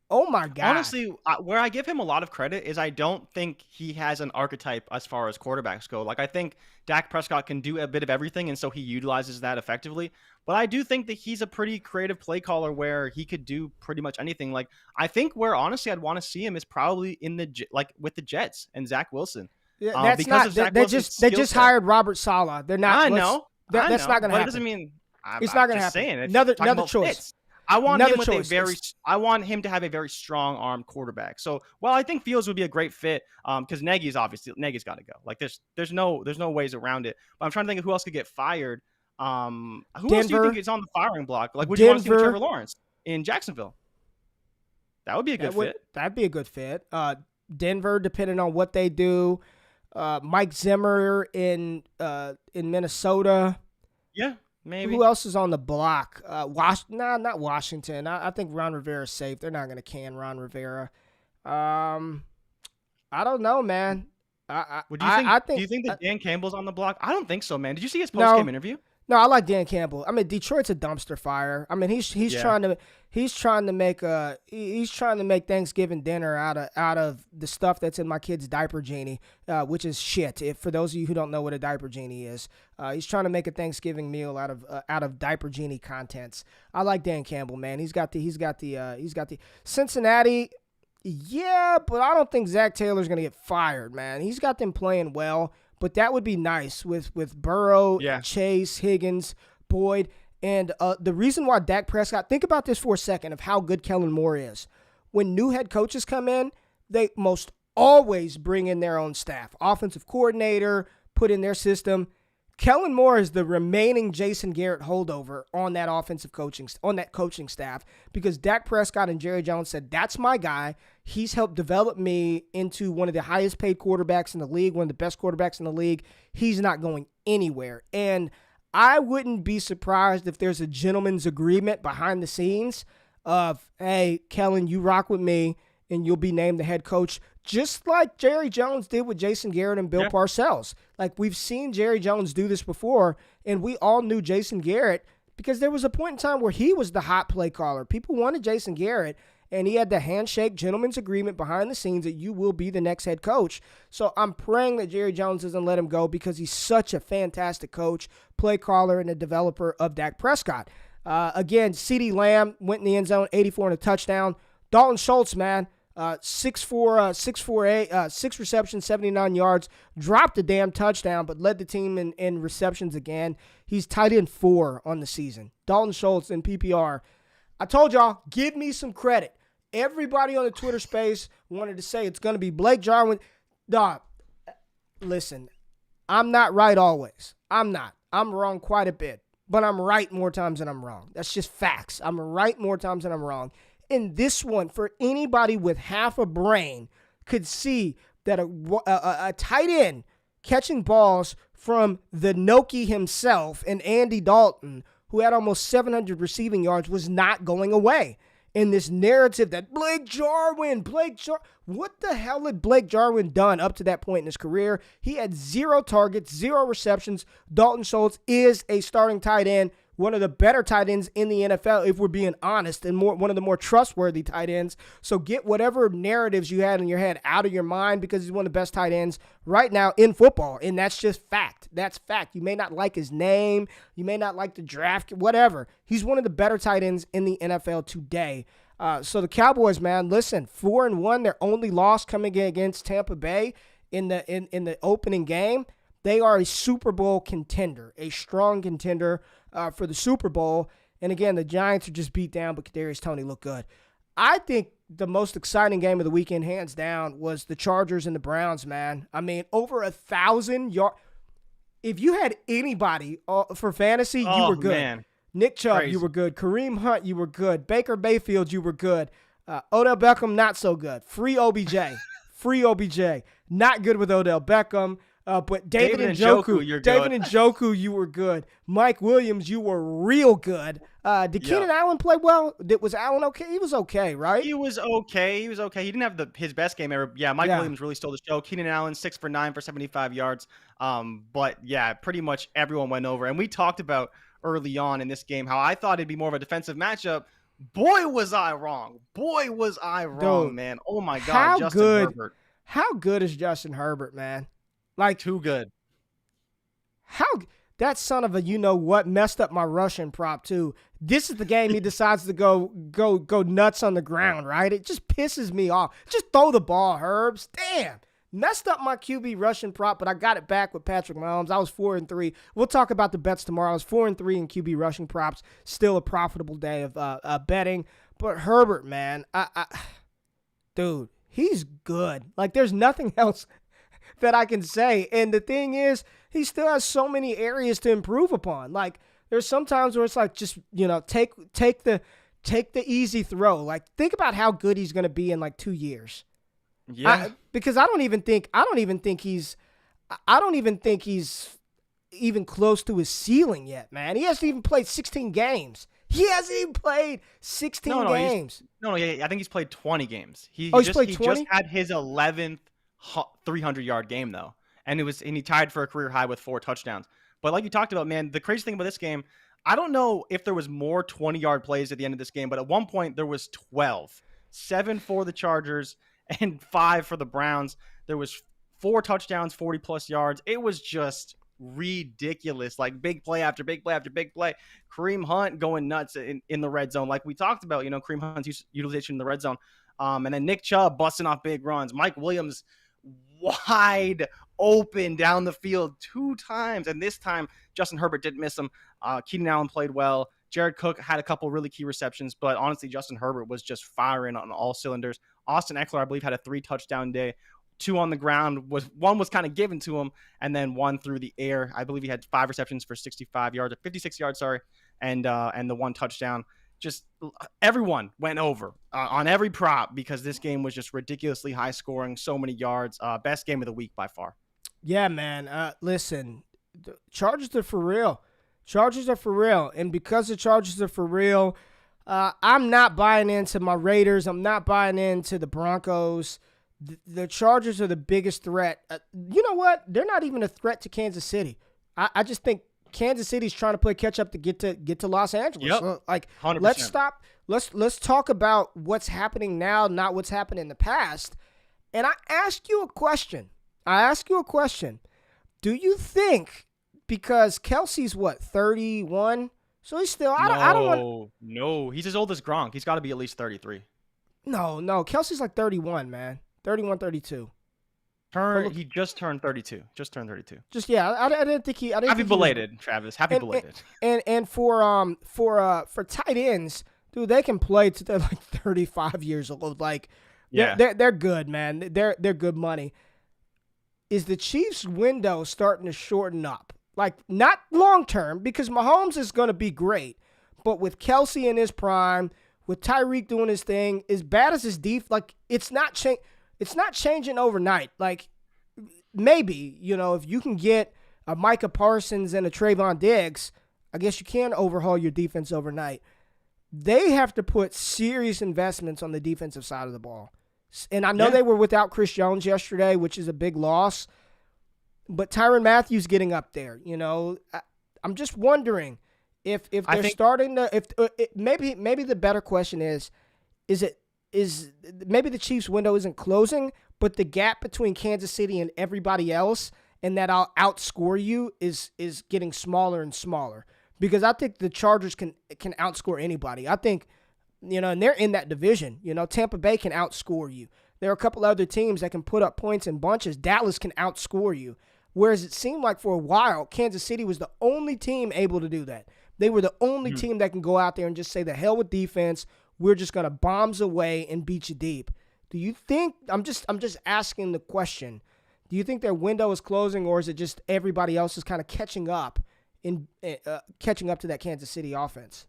oh my God. Honestly, where I give him a lot of credit is I don't think he has an archetype as far as quarterbacks go. Like, I think Dak Prescott can do a bit of everything, and so he utilizes that effectively. But I do think that he's a pretty creative play caller where he could do pretty much anything. Like, I think where honestly I'd want to see him is probably with the Jets and Zach Wilson. Yeah, that's not. They just hired Robert Saleh. They're not. I know. That's not going to happen. It doesn't mean it's not going to happen. Saying, another choice. Fits. I want him to have a very strong arm quarterback. So, I think Fields would be a great fit because Nagy's got to go. Like, there's no ways around it. But I'm trying to think of who else could get fired. Who else do you think is on the firing block? Like, would you want to see with Trevor Lawrence in Jacksonville? That would be a good fit. That'd be a good fit. Denver, depending on what they do. Mike Zimmer in Minnesota. Yeah, maybe. Who else is on the block? Not Washington. I think Ron Rivera's safe. They're not going to can Ron Rivera. I don't know, man. Do you think that Dan Campbell's on the block? I don't think so, man. Did you see his post-game interview? No, I like Dan Campbell. I mean, Detroit's a dumpster fire. I mean, he's trying to make Thanksgiving dinner out of the stuff that's in my kid's diaper genie, which is shit. For those of you who don't know what a diaper genie is, he's trying to make a Thanksgiving meal out of diaper genie contents. I like Dan Campbell, man. He's got the Cincinnati. Yeah, but I don't think Zach Taylor's gonna get fired, man. He's got them playing well. But that would be nice with Burrow, Chase, Higgins, Boyd. And the reason why Dak Prescott, think about this for a second of how good Kellen Moore is. When new head coaches come in, they most always bring in their own staff. Offensive coordinator, put in their system. Kellen Moore is the remaining Jason Garrett holdover on that coaching staff because Dak Prescott and Jerry Jones said, that's my guy. He's helped develop me into one of the highest paid quarterbacks in the league, one of the best quarterbacks in the league. He's not going anywhere. And I wouldn't be surprised if there's a gentleman's agreement behind the scenes of, hey, Kellen, you rock with me and you'll be named the head coach, just like Jerry Jones did with Jason Garrett and Bill Parcells. Like, we've seen Jerry Jones do this before, and we all knew Jason Garrett because there was a point in time where he was the hot play caller. People wanted Jason Garrett, and he had the handshake gentleman's agreement behind the scenes that you will be the next head coach. So I'm praying that Jerry Jones doesn't let him go because he's such a fantastic coach, play caller, and a developer of Dak Prescott. Again, CeeDee Lamb went in the end zone, 84 and a touchdown. Dalton Schultz, man, 6 receptions, 79 yards, dropped a damn touchdown, but led the team in receptions again. He's tight end 4 on the season. Dalton Schultz in PPR. I told y'all, give me some credit. Everybody on the Twitter space wanted to say it's going to be Blake Jarwin. Dog, listen, I'm not right always. I'm not. I'm wrong quite a bit, but I'm right more times than I'm wrong. That's just facts. I'm right more times than I'm wrong. In this one, for anybody with half a brain, could see that a tight end catching balls from the Noki himself and Andy Dalton, who had almost 700 receiving yards, was not going away. In this narrative that Blake Jarwin, what the hell had Blake Jarwin done up to that point in his career? He had 0 targets, 0 receptions. Dalton Schultz is a starting tight end one of the better tight ends in the NFL, if we're being honest, and one of the more trustworthy tight ends. So get whatever narratives you had in your head out of your mind, because he's one of the best tight ends right now in football, and that's just fact. That's fact. You may not like his name. You may not like the draft, whatever. He's one of the better tight ends in the NFL today. So the Cowboys, man, listen, 4-1, their only loss coming against Tampa Bay in the opening game. They are a Super Bowl contender, a strong contender for the Super Bowl. And again, the Giants are just beat down, but Kadarius Toney looked good. I think the most exciting game of the weekend, hands down, was the Chargers and the Browns, man. I mean, over 1,000 yards. If you had anybody for fantasy, you were good. Man. Nick Chubb, crazy. You were good. Kareem Hunt, you were good. Baker Mayfield, you were good. Odell Beckham, not so good. Free OBJ. Free OBJ. Not good with Odell Beckham. But David Njoku, you were good. Mike Williams, you were real good. Did Keenan Allen play well? Was Allen okay? He was okay, right? He was okay. He didn't have his best game ever. Yeah, Mike Williams really stole the show. Keenan Allen, 6 for 9 for 75 yards. But yeah, pretty much everyone went over. And we talked about early on in this game how I thought it'd be more of a defensive matchup. Boy, was I wrong. Dude, man. Oh my God, Herbert. How good is Justin Herbert, man? Like, too good. How that son of a you-know-what messed up my Russian prop, too. This is the game he decides to go nuts on the ground, right? It just pisses me off. Just throw the ball, Herbs. Damn. Messed up my QB Russian prop, but I got it back with Patrick Mahomes. I was 4-3. We'll talk about the bets tomorrow. I was 4-3 in QB Russian props. Still a profitable day of betting. But Herbert, man, dude, he's good. Like, there's nothing else that I can say. And the thing is, he still has so many areas to improve upon. Like, there's some times where it's like, just, take the easy throw. Like, think about how good he's going to be in like 2 years. Yeah. Because I don't even think he's even close to his ceiling yet, man. He hasn't even played 16 games. He hasn't even played 16 games. I think he's played 20 games. He's played 20? He just had his 11th 300-yard game, though. And he tied for a career high with 4 touchdowns. But like you talked about, man, the crazy thing about this game, I don't know if there was more 20-yard plays at the end of this game, but at one point there was 12. 7 for the Chargers and 5 for the Browns. There was 4 touchdowns, 40-plus yards. It was just ridiculous, like big play after big play after big play. Kareem Hunt going nuts in the red zone, like we talked about, Kareem Hunt's utilization in the red zone. And then Nick Chubb busting off big runs. Mike Williams wide open down the field 2 times, and this time Justin Herbert didn't miss him. Keenan Allen played well. Jared Cook had a couple really key receptions, but honestly, Justin Herbert was just firing on all cylinders. Austin Eckler, I believe, had a 3-touchdown day. 2 on the ground. One was kind of given to him, and then 1 through the air. I believe he had 5 receptions for 65 yards, or 56 yards, and the 1 touchdown. Just everyone went over on every prop because this game was just ridiculously high scoring, so many yards. Best game of the week by far. Yeah, man. Listen, the Chargers are for real. Chargers are for real. And because the Chargers are for real, I'm not buying into my Raiders. I'm not buying into the Broncos. The Chargers are the biggest threat. You know what? They're not even a threat to Kansas City. I just think Kansas City's trying to play catch up to get to Los Angeles. Yep. So, like, 100%. let's stop. Let's talk about what's happening now, not what's happened in the past. And I ask you a question. Do you think, because Kelsey's 31? So he's still No, he's as old as Gronk. He's got to be at least 33. No. Kelsey's like 31, man. 31, 32. He just turned 32. I didn't think he. Happy belated, Travis. Happy belated. And for tight ends, dude, they can play to they're like 35 years old. Like, yeah, they're good, man. They're good money. Is the Chiefs' window starting to shorten up? Like, not long term, because Mahomes is going to be great, but with Kelsey in his prime, with Tyreek doing his thing, as bad as his def, like, it's not changing overnight. Like, maybe, if you can get a Micah Parsons and a Trayvon Diggs, I guess you can overhaul your defense overnight. They have to put serious investments on the defensive side of the ball. And I know they were without Chris Jones yesterday, which is a big loss. But Tyrann Mathieu's getting up there, I'm just wondering, If I they're think starting to maybe the better question is maybe the Chiefs window isn't closing, but the gap between Kansas City and everybody else and that I'll outscore you is getting smaller and smaller. Because I think the Chargers can outscore anybody. I think, and they're in that division. Tampa Bay can outscore you. There are a couple other teams that can put up points in bunches. Dallas can outscore you. Whereas it seemed like for a while, Kansas City was the only team able to do that. They were the only team that can go out there and just say, the hell with defense. We're just going to bombs away and beat you deep. Do you think, I'm just asking the question, do you think their window is closing, or is it just everybody else is kind of catching up to that Kansas City offense?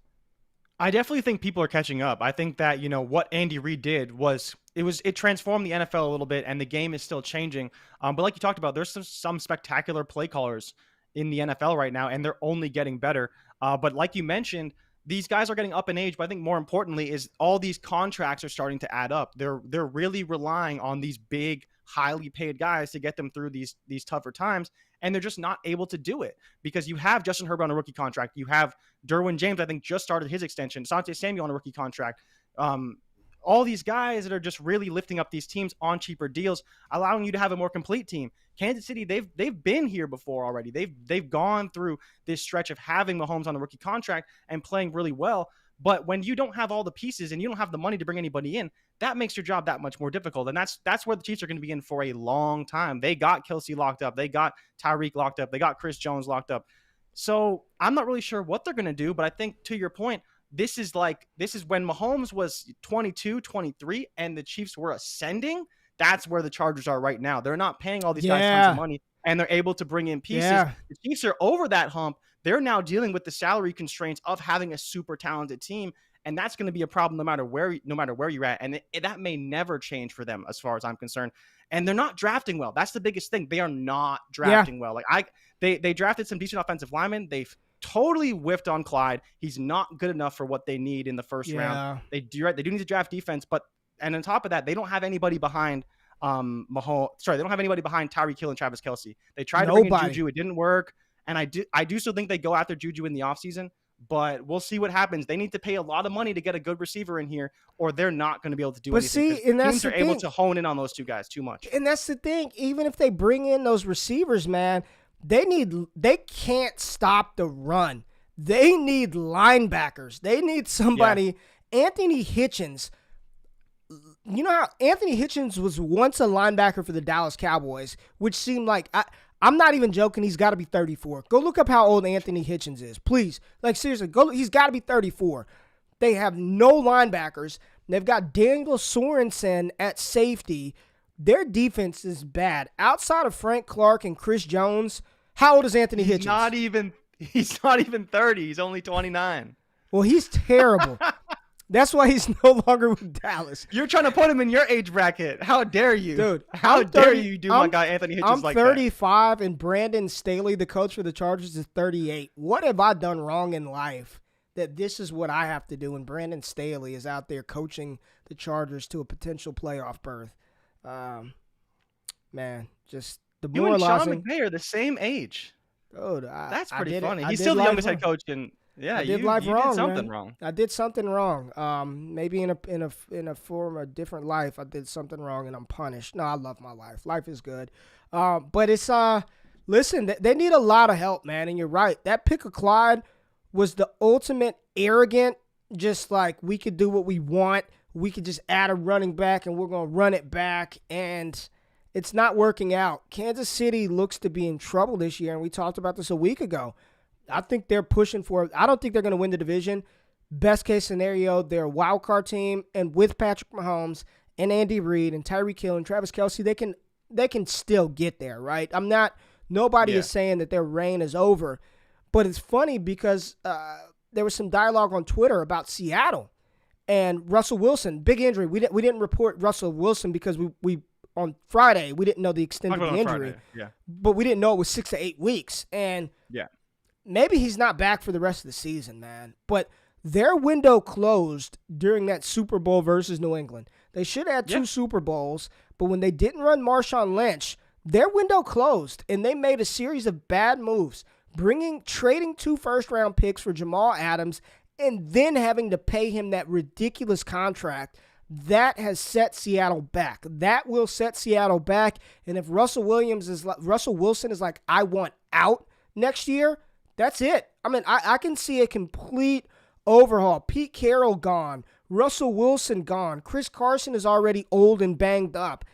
I definitely think people are catching up. I think that, what Andy Reid did was it transformed the NFL a little bit, and the game is still changing. But like you talked about, there's some spectacular play callers in the NFL right now, and they're only getting better. But like you mentioned, these guys are getting up in age, but I think more importantly is all these contracts are starting to add up. They're really relying on these big, highly paid guys to get them through these tougher times, and they're just not able to do it because you have Justin Herbert on a rookie contract. You have Derwin James, I think, just started his extension. Asante Samuel on a rookie contract. All these guys that are just really lifting up these teams on cheaper deals, allowing you to have a more complete team. Kansas City, they've been here before already. They've gone through this stretch of having Mahomes on a rookie contract and playing really well. But when you don't have all the pieces and you don't have the money to bring anybody in, that makes your job that much more difficult. And that's where the Chiefs are going to be in for a long time. They got Kelsey locked up. They got Tyreek locked up. They got Chris Jones locked up. So I'm not really sure what they're going to do. But I think, to your point, this is when Mahomes was 22, 23, and the Chiefs were ascending. That's where the Chargers are right now. They're not paying all these guys tons of money, and they're able to bring in pieces. Yeah. The Chiefs are over that hump. They're now dealing with the salary constraints of having a super talented team, and that's going to be a problem no matter where you're at. And that may never change for them, as far as I'm concerned. And they're not drafting well. That's the biggest thing. They are not drafting well. Like they drafted some decent offensive linemen. They've totally whiffed on Clyde. He's not good enough for what they need in the first round. They do need to draft defense, and on top of that, they don't have anybody behind Mahomes. Sorry, they don't have anybody behind Tyreek Hill and Travis Kelce. They tried to bring in Juju, it didn't work. And I do still think they go after Juju in the offseason, but we'll see what happens. They need to pay a lot of money to get a good receiver in here, or they're not going to be able to do anything. See, and that's teams are able to hone in on those two guys too much. And that's the thing. Even if they bring in those receivers, man, they can't stop the run. They need linebackers. They need somebody. Yeah. Anthony Hitchens. You know how Anthony Hitchens was once a linebacker for the Dallas Cowboys, which seemed like I'm not even joking. He's got to be 34. Go look up how old Anthony Hitchens is, please. Like, seriously, he's got to be 34. They have no linebackers. They've got Daniel Sorensen at safety. Their defense is bad. Outside of Frank Clark and Chris Jones, how old is Anthony Hitchens? He's not even 30. He's only 29. Well, he's terrible. That's why he's no longer with Dallas. You're trying to put him in your age bracket. How dare you? Dude, how dare you do my guy Anthony Hitchens like that? I'm 35, and Brandon Staley, the coach for the Chargers, is 38. What have I done wrong in life that this is what I have to do, and Brandon Staley is out there coaching the Chargers to a potential playoff berth? Man, just demoralizing. You and Sean McVay are the same age. Dude, that's pretty funny. He's still the youngest head coach in. Yeah, I did life wrong, did something man. wrong. I did something wrong. Maybe in a form of different life, I did something wrong and I'm punished. No, I love my life. Life is good. But it's listen, they need a lot of help, man. And you're right. That pick of Clyde was the ultimate arrogant. Just like, we could do what we want. We could just add a running back and we're gonna run it back, and it's not working out. Kansas City looks to be in trouble this year, and we talked about this a week ago. I think they're pushing for it. I don't think they're going to win the division. Best case scenario, they're a wild card team, and with Patrick Mahomes and Andy Reid and Tyreek Hill and Travis Kelce, they can still get there, right? Nobody is saying that their reign is over, but it's funny because there was some dialogue on Twitter about Seattle and Russell Wilson, big injury. We didn't report Russell Wilson because we on Friday we didn't know the extent of the injury, but we didn't know it was 6 to 8 weeks, and maybe he's not back for the rest of the season, man. But their window closed during that Super Bowl versus New England. They should have had 2 Super Bowls, but when they didn't run Marshawn Lynch, their window closed, and they made a series of bad moves. trading 2 first-round picks for Jamal Adams and then having to pay him that ridiculous contract, that has set Seattle back. That will set Seattle back. And if Russell Wilson is like, I want out next year, that's it. I mean, I can see a complete overhaul. Pete Carroll gone. Russell Wilson gone. Chris Carson is already old and banged up.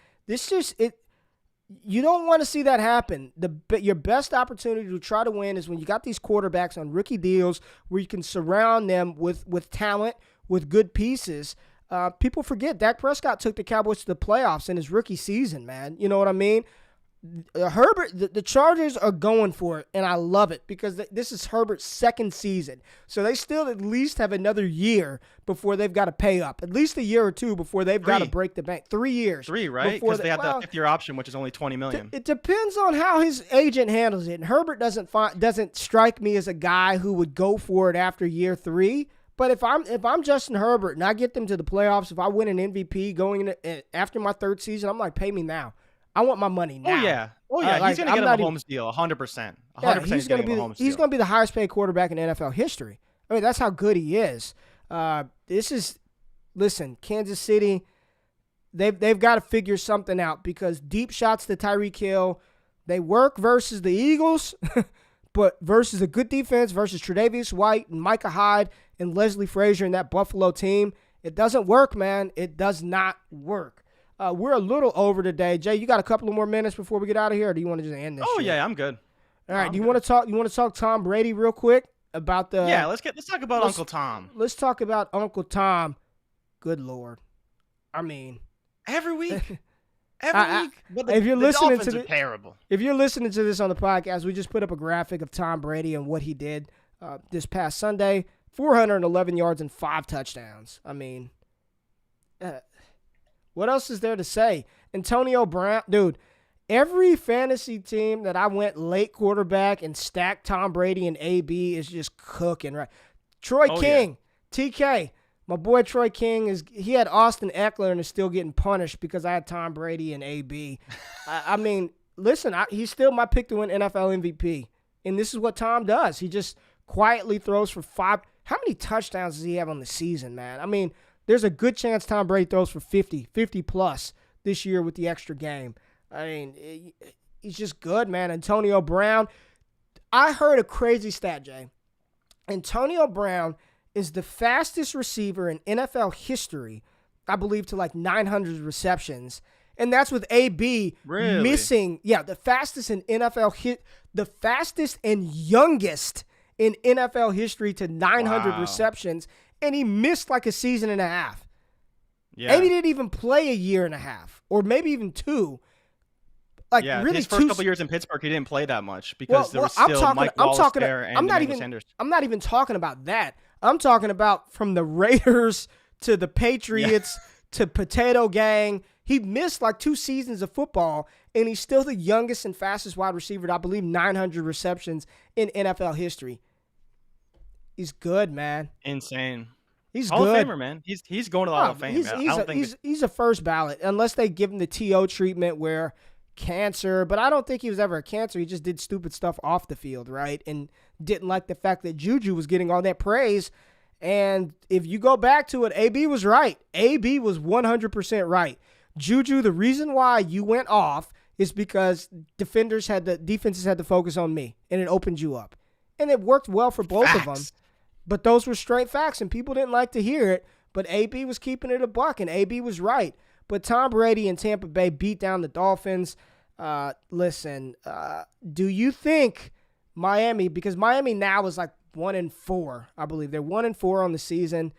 You don't want to see that happen. Your best opportunity to try to win is when you got these quarterbacks on rookie deals where you can surround them with talent, with good pieces. People forget Dak Prescott took the Cowboys to the playoffs in his rookie season, man. You know what I mean? Herbert, the Chargers are going for it, and I love it because this is Herbert's second season. So they still at least have another year before they've got to pay up. At least a year or two before they've got to break the bank. 3 years. 3, right? Because they have that 5th-year option, which is only $20 million. It depends on how his agent handles it. And Herbert doesn't strike me as a guy who would go for it after year 3. But if I'm Justin Herbert and I get them to the playoffs, if I win an MVP going in after my 3rd season, I'm like, pay me now. I want my money now. Oh yeah. He's going to get a Mahomes deal, 100%. 100% he's going to be the highest paid quarterback in NFL history. I mean, that's how good he is. Listen, Kansas City, they've got to figure something out because deep shots to Tyreek Hill, they work versus the Eagles, but versus a good defense versus Tre'Davious White and Micah Hyde and Leslie Frazier and that Buffalo team, it doesn't work, man. It does not work. We're a little over today. Jay, you got a couple of more minutes before we get out of here, or do you want to just end this? Oh, yeah, I'm good. All right, you want to talk Tom Brady real quick about the? Yeah, let's talk about Uncle Tom. Let's talk about Uncle Tom. Good Lord, I mean, every week. But if you're listening Dolphins are terrible. If you're listening to this on the podcast, we just put up a graphic of Tom Brady and what he did this past Sunday: 411 yards and 5 touchdowns. I mean. What else is there to say? Antonio Brown, dude, every fantasy team that I went late quarterback and stacked Tom Brady and AB is just cooking, right? Troy King, yeah. TK, my boy Troy King, he had Austin Eckler and is still getting punished because I had Tom Brady and AB. I mean, listen, he's still my pick to win NFL MVP. And this is what Tom does. He just quietly throws for 5. How many touchdowns does he have on the season, man? I mean, there's a good chance Tom Brady throws for 50 plus this year with the extra game. I mean, he's just good, man. Antonio Brown. I heard a crazy stat, Jay. Antonio Brown is the fastest receiver in NFL history, I believe, to like 900 receptions. And that's with AB missing. Yeah, the fastest in NFL the fastest and youngest in NFL history to 900 receptions. And he missed like a season and a half. Yeah. Maybe didn't even play a year and a half, or maybe even 2. Like really, his first couple years in Pittsburgh, he didn't play that much because there was still Mike Wallace there and Emmanuel Sanders. I'm not even talking about that. I'm talking about from the Raiders to the Patriots to Potato Gang. He missed like 2 seasons of football, and he's still the youngest and fastest wide receiver to, I believe, 900 receptions in NFL history. He's good, man. Insane. He's Hall good. of Famer, man. He's going to the Hall of Fame. He's a first ballot, unless they give him the TO treatment where cancer. But I don't think he was ever a cancer. He just did stupid stuff off the field, right? And didn't like the fact that Juju was getting all that praise. And if you go back to it, AB was right. AB was 100% right. Juju, the reason why you went off is because defenses had to focus on me, and it opened you up. And it worked well for both of them. But those were straight facts, and people didn't like to hear it. But AB was keeping it a buck, and AB was right. But Tom Brady and Tampa Bay beat down the Dolphins. Listen, do you think Miami, because Miami now is like 1-4, I believe. They're 1-4 on the season.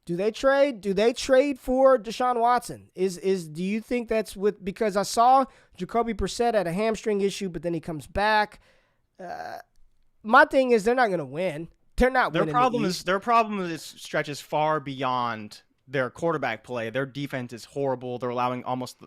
Do they trade? Do they trade for Deshaun Watson? Do you think that's because I saw Jacoby Brissett had a hamstring issue, but then he comes back. My thing is they're not going to win. They're not winning. Their problem is stretches far beyond their quarterback play. Their defense is horrible. They're allowing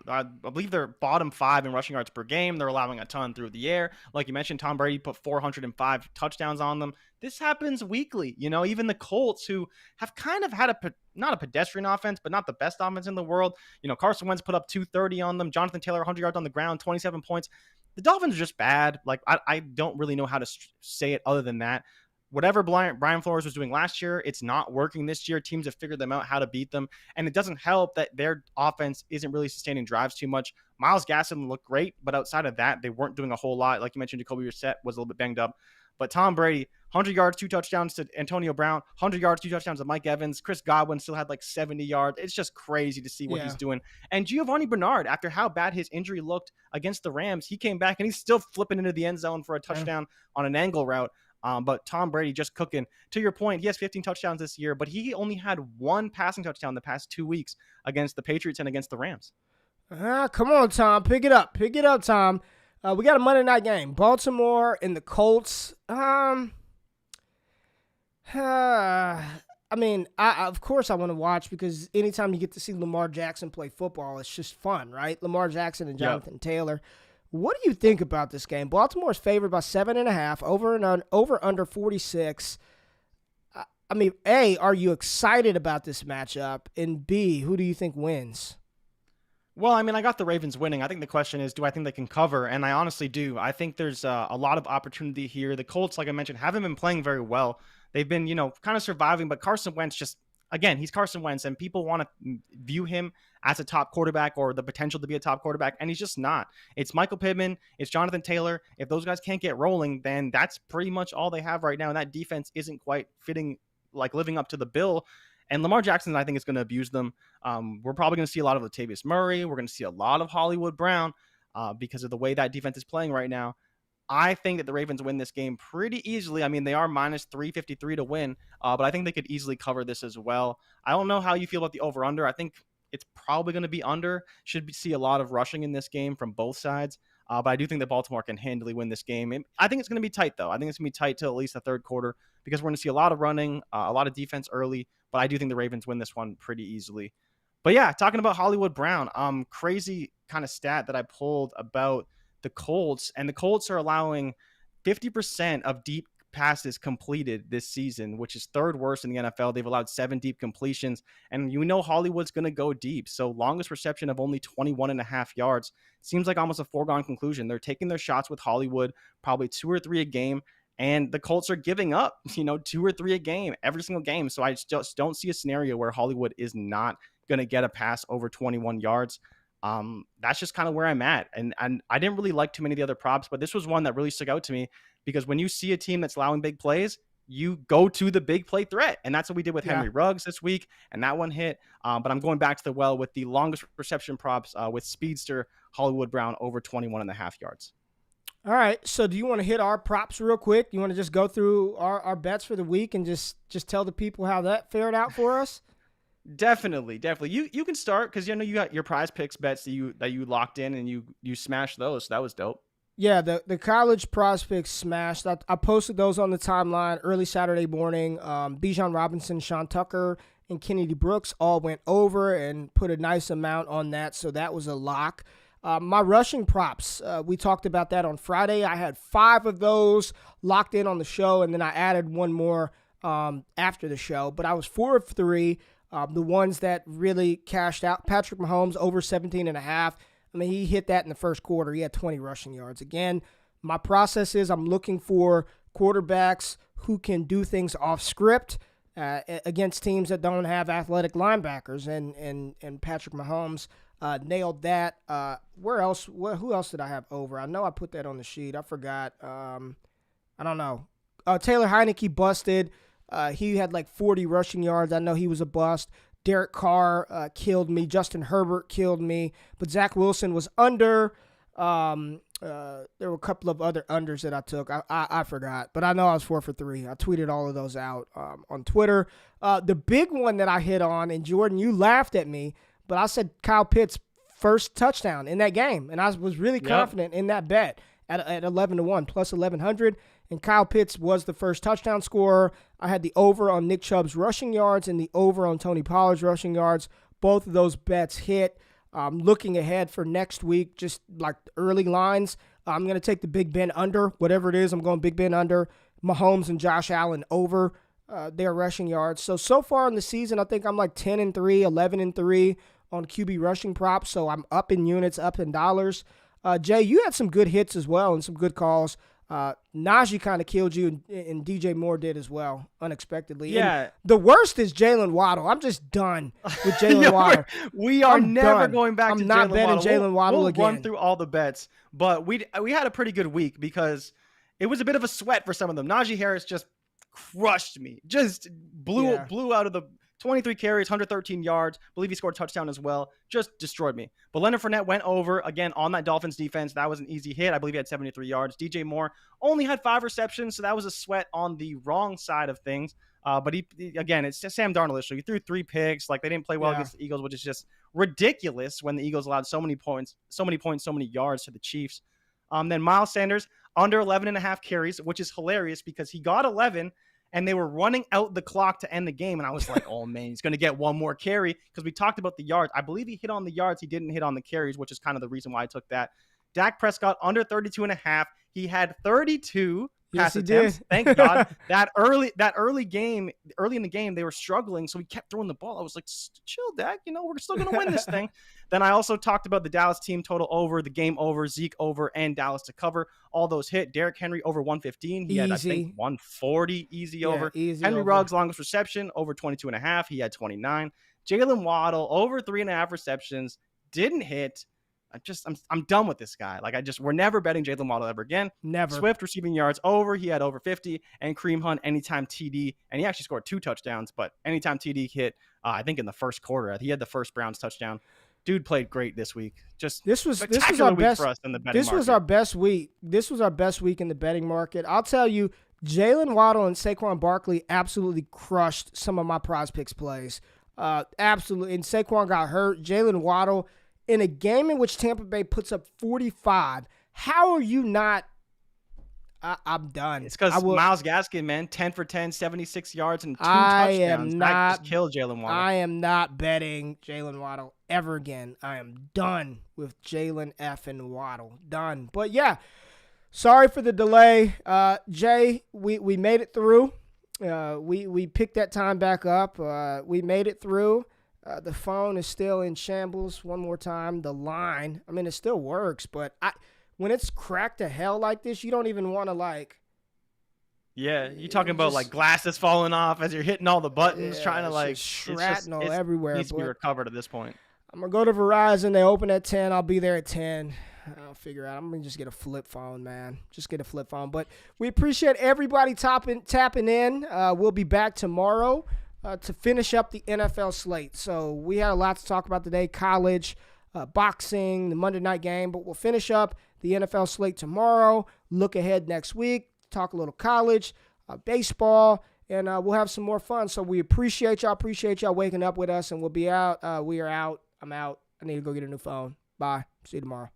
I believe they're bottom 5 in rushing yards per game. They're allowing a ton through the air. Like you mentioned, Tom Brady put 405 touchdowns on them. This happens weekly. You know, even the Colts, who have kind of had not a pedestrian offense, but not the best offense in the world. You know, Carson Wentz put up 230 on them. Jonathan Taylor, 100 yards on the ground, 27 points. The Dolphins are just bad. Like, I don't really know how to say it other than that. Whatever Brian Flores was doing last year, it's not working this year. Teams have figured them out how to beat them. And it doesn't help that their offense isn't really sustaining drives too much. Myles Gaskin looked great, but outside of that, they weren't doing a whole lot. Like you mentioned, Jacoby Brissett was a little bit banged up. But Tom Brady, 100 yards, 2 touchdowns to Antonio Brown, 100 yards, 2 touchdowns to Mike Evans. Chris Godwin still had like 70 yards. It's just crazy to see what he's doing. And Giovanni Bernard, after how bad his injury looked against the Rams, he came back and he's still flipping into the end zone for a touchdown on an angle route. But Tom Brady just cooking. To your point, he has 15 touchdowns this year, but he only had 1 passing touchdown the past 2 weeks against the Patriots and against the Rams. Come on, Tom. Pick it up. Pick it up, Tom. We got a Monday night game. Baltimore and the Colts. I mean, of course I want to watch because anytime you get to see Lamar Jackson play football, it's just fun, right? Lamar Jackson and Jonathan Taylor. What do you think about this game? Baltimore's favored by 7.5, over under 46. I mean, A, are you excited about this matchup? And B, who do you think wins? Well, I mean, I got the Ravens winning. I think the question is, do I think they can cover? And I honestly do. I think there's a lot of opportunity here. The Colts, like I mentioned, haven't been playing very well. They've been, kind of surviving, but Carson Wentz just, again, he's Carson Wentz, and people want to view him as a top quarterback or the potential to be a top quarterback, and he's just not. It's Michael Pittman. It's Jonathan Taylor. If those guys can't get rolling, then that's pretty much all they have right now, and that defense isn't quite living up to the bill. And Lamar Jackson, I think, is going to abuse them. We're probably going to see a lot of Latavius Murray. We're going to see a lot of Hollywood Brown because of the way that defense is playing right now. I think that the Ravens win this game pretty easily. I mean, they are minus 353 to win, but I think they could easily cover this as well. I don't know how you feel about the over-under. I think it's probably going to be under. Should see a lot of rushing in this game from both sides. But I do think that Baltimore can handily win this game. And I think it's going to be tight, though. I think it's going to be tight till at least the third quarter because we're going to see a lot of running, a lot of defense early. But I do think the Ravens win this one pretty easily. But yeah, talking about Hollywood Brown, crazy kind of stat that I pulled about the Colts. And the Colts are allowing 50% of deep passes completed this season, which is third worst in the NFL. They've allowed 7 deep completions, and Hollywood's going to go deep. So longest reception of only 21.5 yards seems like almost a foregone conclusion. They're taking their shots with Hollywood, probably 2 or 3 a game, and the Colts are giving up, 2 or 3 a game every single game. So I just don't see a scenario where Hollywood is not going to get a pass over 21 yards. That's just kind of where I'm at. And I didn't really like too many of the other props, but this was one that really stuck out to me because when you see a team that's allowing big plays, you go to the big play threat. And that's what we did with Henry Ruggs this week. And that one hit. But I'm going back to the well with the longest reception props with speedster Hollywood Brown over 21.5 yards. All right. So do you want to hit our props real quick? You want to just go through our bets for the week and just tell the people how that fared out for us? Definitely. You can start because you got your Prize Picks bets that you locked in and you smashed those. So that was dope. Yeah, the college Prize Picks smashed. I posted those on the timeline early Saturday morning. Bijan Robinson, Sean Tucker, and Kennedy Brooks all went over and put a nice amount on that. So that was a lock. My rushing props, we talked about that on Friday. I had 5 of those locked in on the show, and then I added one more after the show. But I was 4 of 3. The ones that really cashed out, Patrick Mahomes over 17.5. I mean, he hit that in the first quarter. He had 20 rushing yards. Again, my process is I'm looking for quarterbacks who can do things off script against teams that don't have athletic linebackers. And Patrick Mahomes nailed that. Where else? Who else did I have over? I know I put that on the sheet. I forgot. I don't know. Taylor Heineke busted. He had like 40 rushing yards. I know he was a bust. Derek Carr killed me. Justin Herbert killed me. But Zach Wilson was under. There were a couple of other unders that I took. I forgot. But I know I was 4 for 3. I tweeted all of those out on Twitter. The big one that I hit on, and Jordan, you laughed at me, but I said Kyle Pitts' first touchdown in that game. And I was really confident in that bet at 11-1, plus 1,100. And Kyle Pitts was the first touchdown scorer. I had the over on Nick Chubb's rushing yards and the over on Tony Pollard's rushing yards. Both of those bets hit. Looking ahead for next week, just like early lines, I'm going to take the Big Ben under. Whatever it is, I'm going Big Ben under. Mahomes and Josh Allen over their rushing yards. So far in the season, I think I'm like 10-3, 11-3 on QB rushing props. So I'm up in units, up in dollars. Jay, you had some good hits as well and some good calls. Najee kind of killed you, and DJ Moore did as well, unexpectedly. Yeah. And the worst is Jalen Waddle. I'm just done with Jalen Waddle. We are I'm never done. going back I'm to not Jalen betting Waddle. Jalen Waddle we'll again. run through all the bets, but we had a pretty good week because it was a bit of a sweat for some of them. Najee Harris just crushed me, just blew out of the 23 carries, 113 yards. I believe he scored a touchdown as well. Just destroyed me. But Leonard Fournette went over again on that Dolphins defense. That was an easy hit. I believe he had 73 yards. DJ Moore only had 5 receptions, so that was a sweat on the wrong side of things. But he again, it's just Sam Darnold. So he threw 3 picks. Like, they didn't play well against the Eagles, which is just ridiculous when the Eagles allowed so many points, so many yards to the Chiefs. Then Miles Sanders under 11.5 carries, which is hilarious because he got 11. And they were running out the clock to end the game. And I was like, oh, man, he's going to get one more carry because we talked about the yards. I believe he hit on the yards. He didn't hit on the carries, which is kind of the reason why I took that. Dak Prescott under 32.5. He had 32 pass attempts. Thank God. Early in the game, they were struggling. So he kept throwing the ball. I was like, chill, Dak. We're still going to win this thing. Then I also talked about the Dallas team total over, the game over, Zeke over, and Dallas to cover. All those hit. Derrick Henry over 115. He had, I think, 140 easy over. Henry Ruggs, longest reception, over 22.5. He had 29. Jalen Waddle over 3.5 receptions. Didn't hit. I'm done with this guy. We're never betting Jalen Waddle ever again. Never. Swift receiving yards over. He had over 50. And Kareem Hunt anytime TD. And he actually scored 2 touchdowns, but anytime TD hit, I think in the first quarter, he had the first Browns touchdown. Dude played great this week. This was our best for us in the betting market. This was our best week. This was our best week in the betting market. I'll tell you, Jalen Waddle and Saquon Barkley absolutely crushed some of my prize picks plays. Absolutely. And Saquon got hurt. Jalen Waddle, in a game in which Tampa Bay puts up 45, how are you not? I'm done. It's because Myles Gaskin, man, 10 for 10, 76 yards and 2 touchdowns. That just killed Jalen Waddle. I am not betting Jalen Waddle ever again. I am done with Jalen effing Waddle. Done. But yeah, sorry for the delay. Jay, we made it through. We picked that time back up. We made it through. The phone is still in shambles. One more time. The line, it still works, but when it's cracked to hell like this, you don't even want to Yeah, you talking about glasses falling off as you're hitting all the buttons, trying to shrapnel everywhere. It needs to be recovered at this point. I'm gonna go to Verizon. They open at 10. I'll be there at 10. I'll figure out. I'm gonna just get a flip phone, man. Just get a flip phone. But we appreciate everybody tapping in. We'll be back tomorrow to finish up the NFL slate. So we had a lot to talk about today: college, boxing, the Monday night game. But we'll finish up the NFL slate tomorrow. Look ahead next week. Talk a little college, baseball, and we'll have some more fun. So we appreciate y'all. Appreciate y'all waking up with us, and we'll be out. We are out. I'm out. I need to go get a new phone. Bye. See you tomorrow.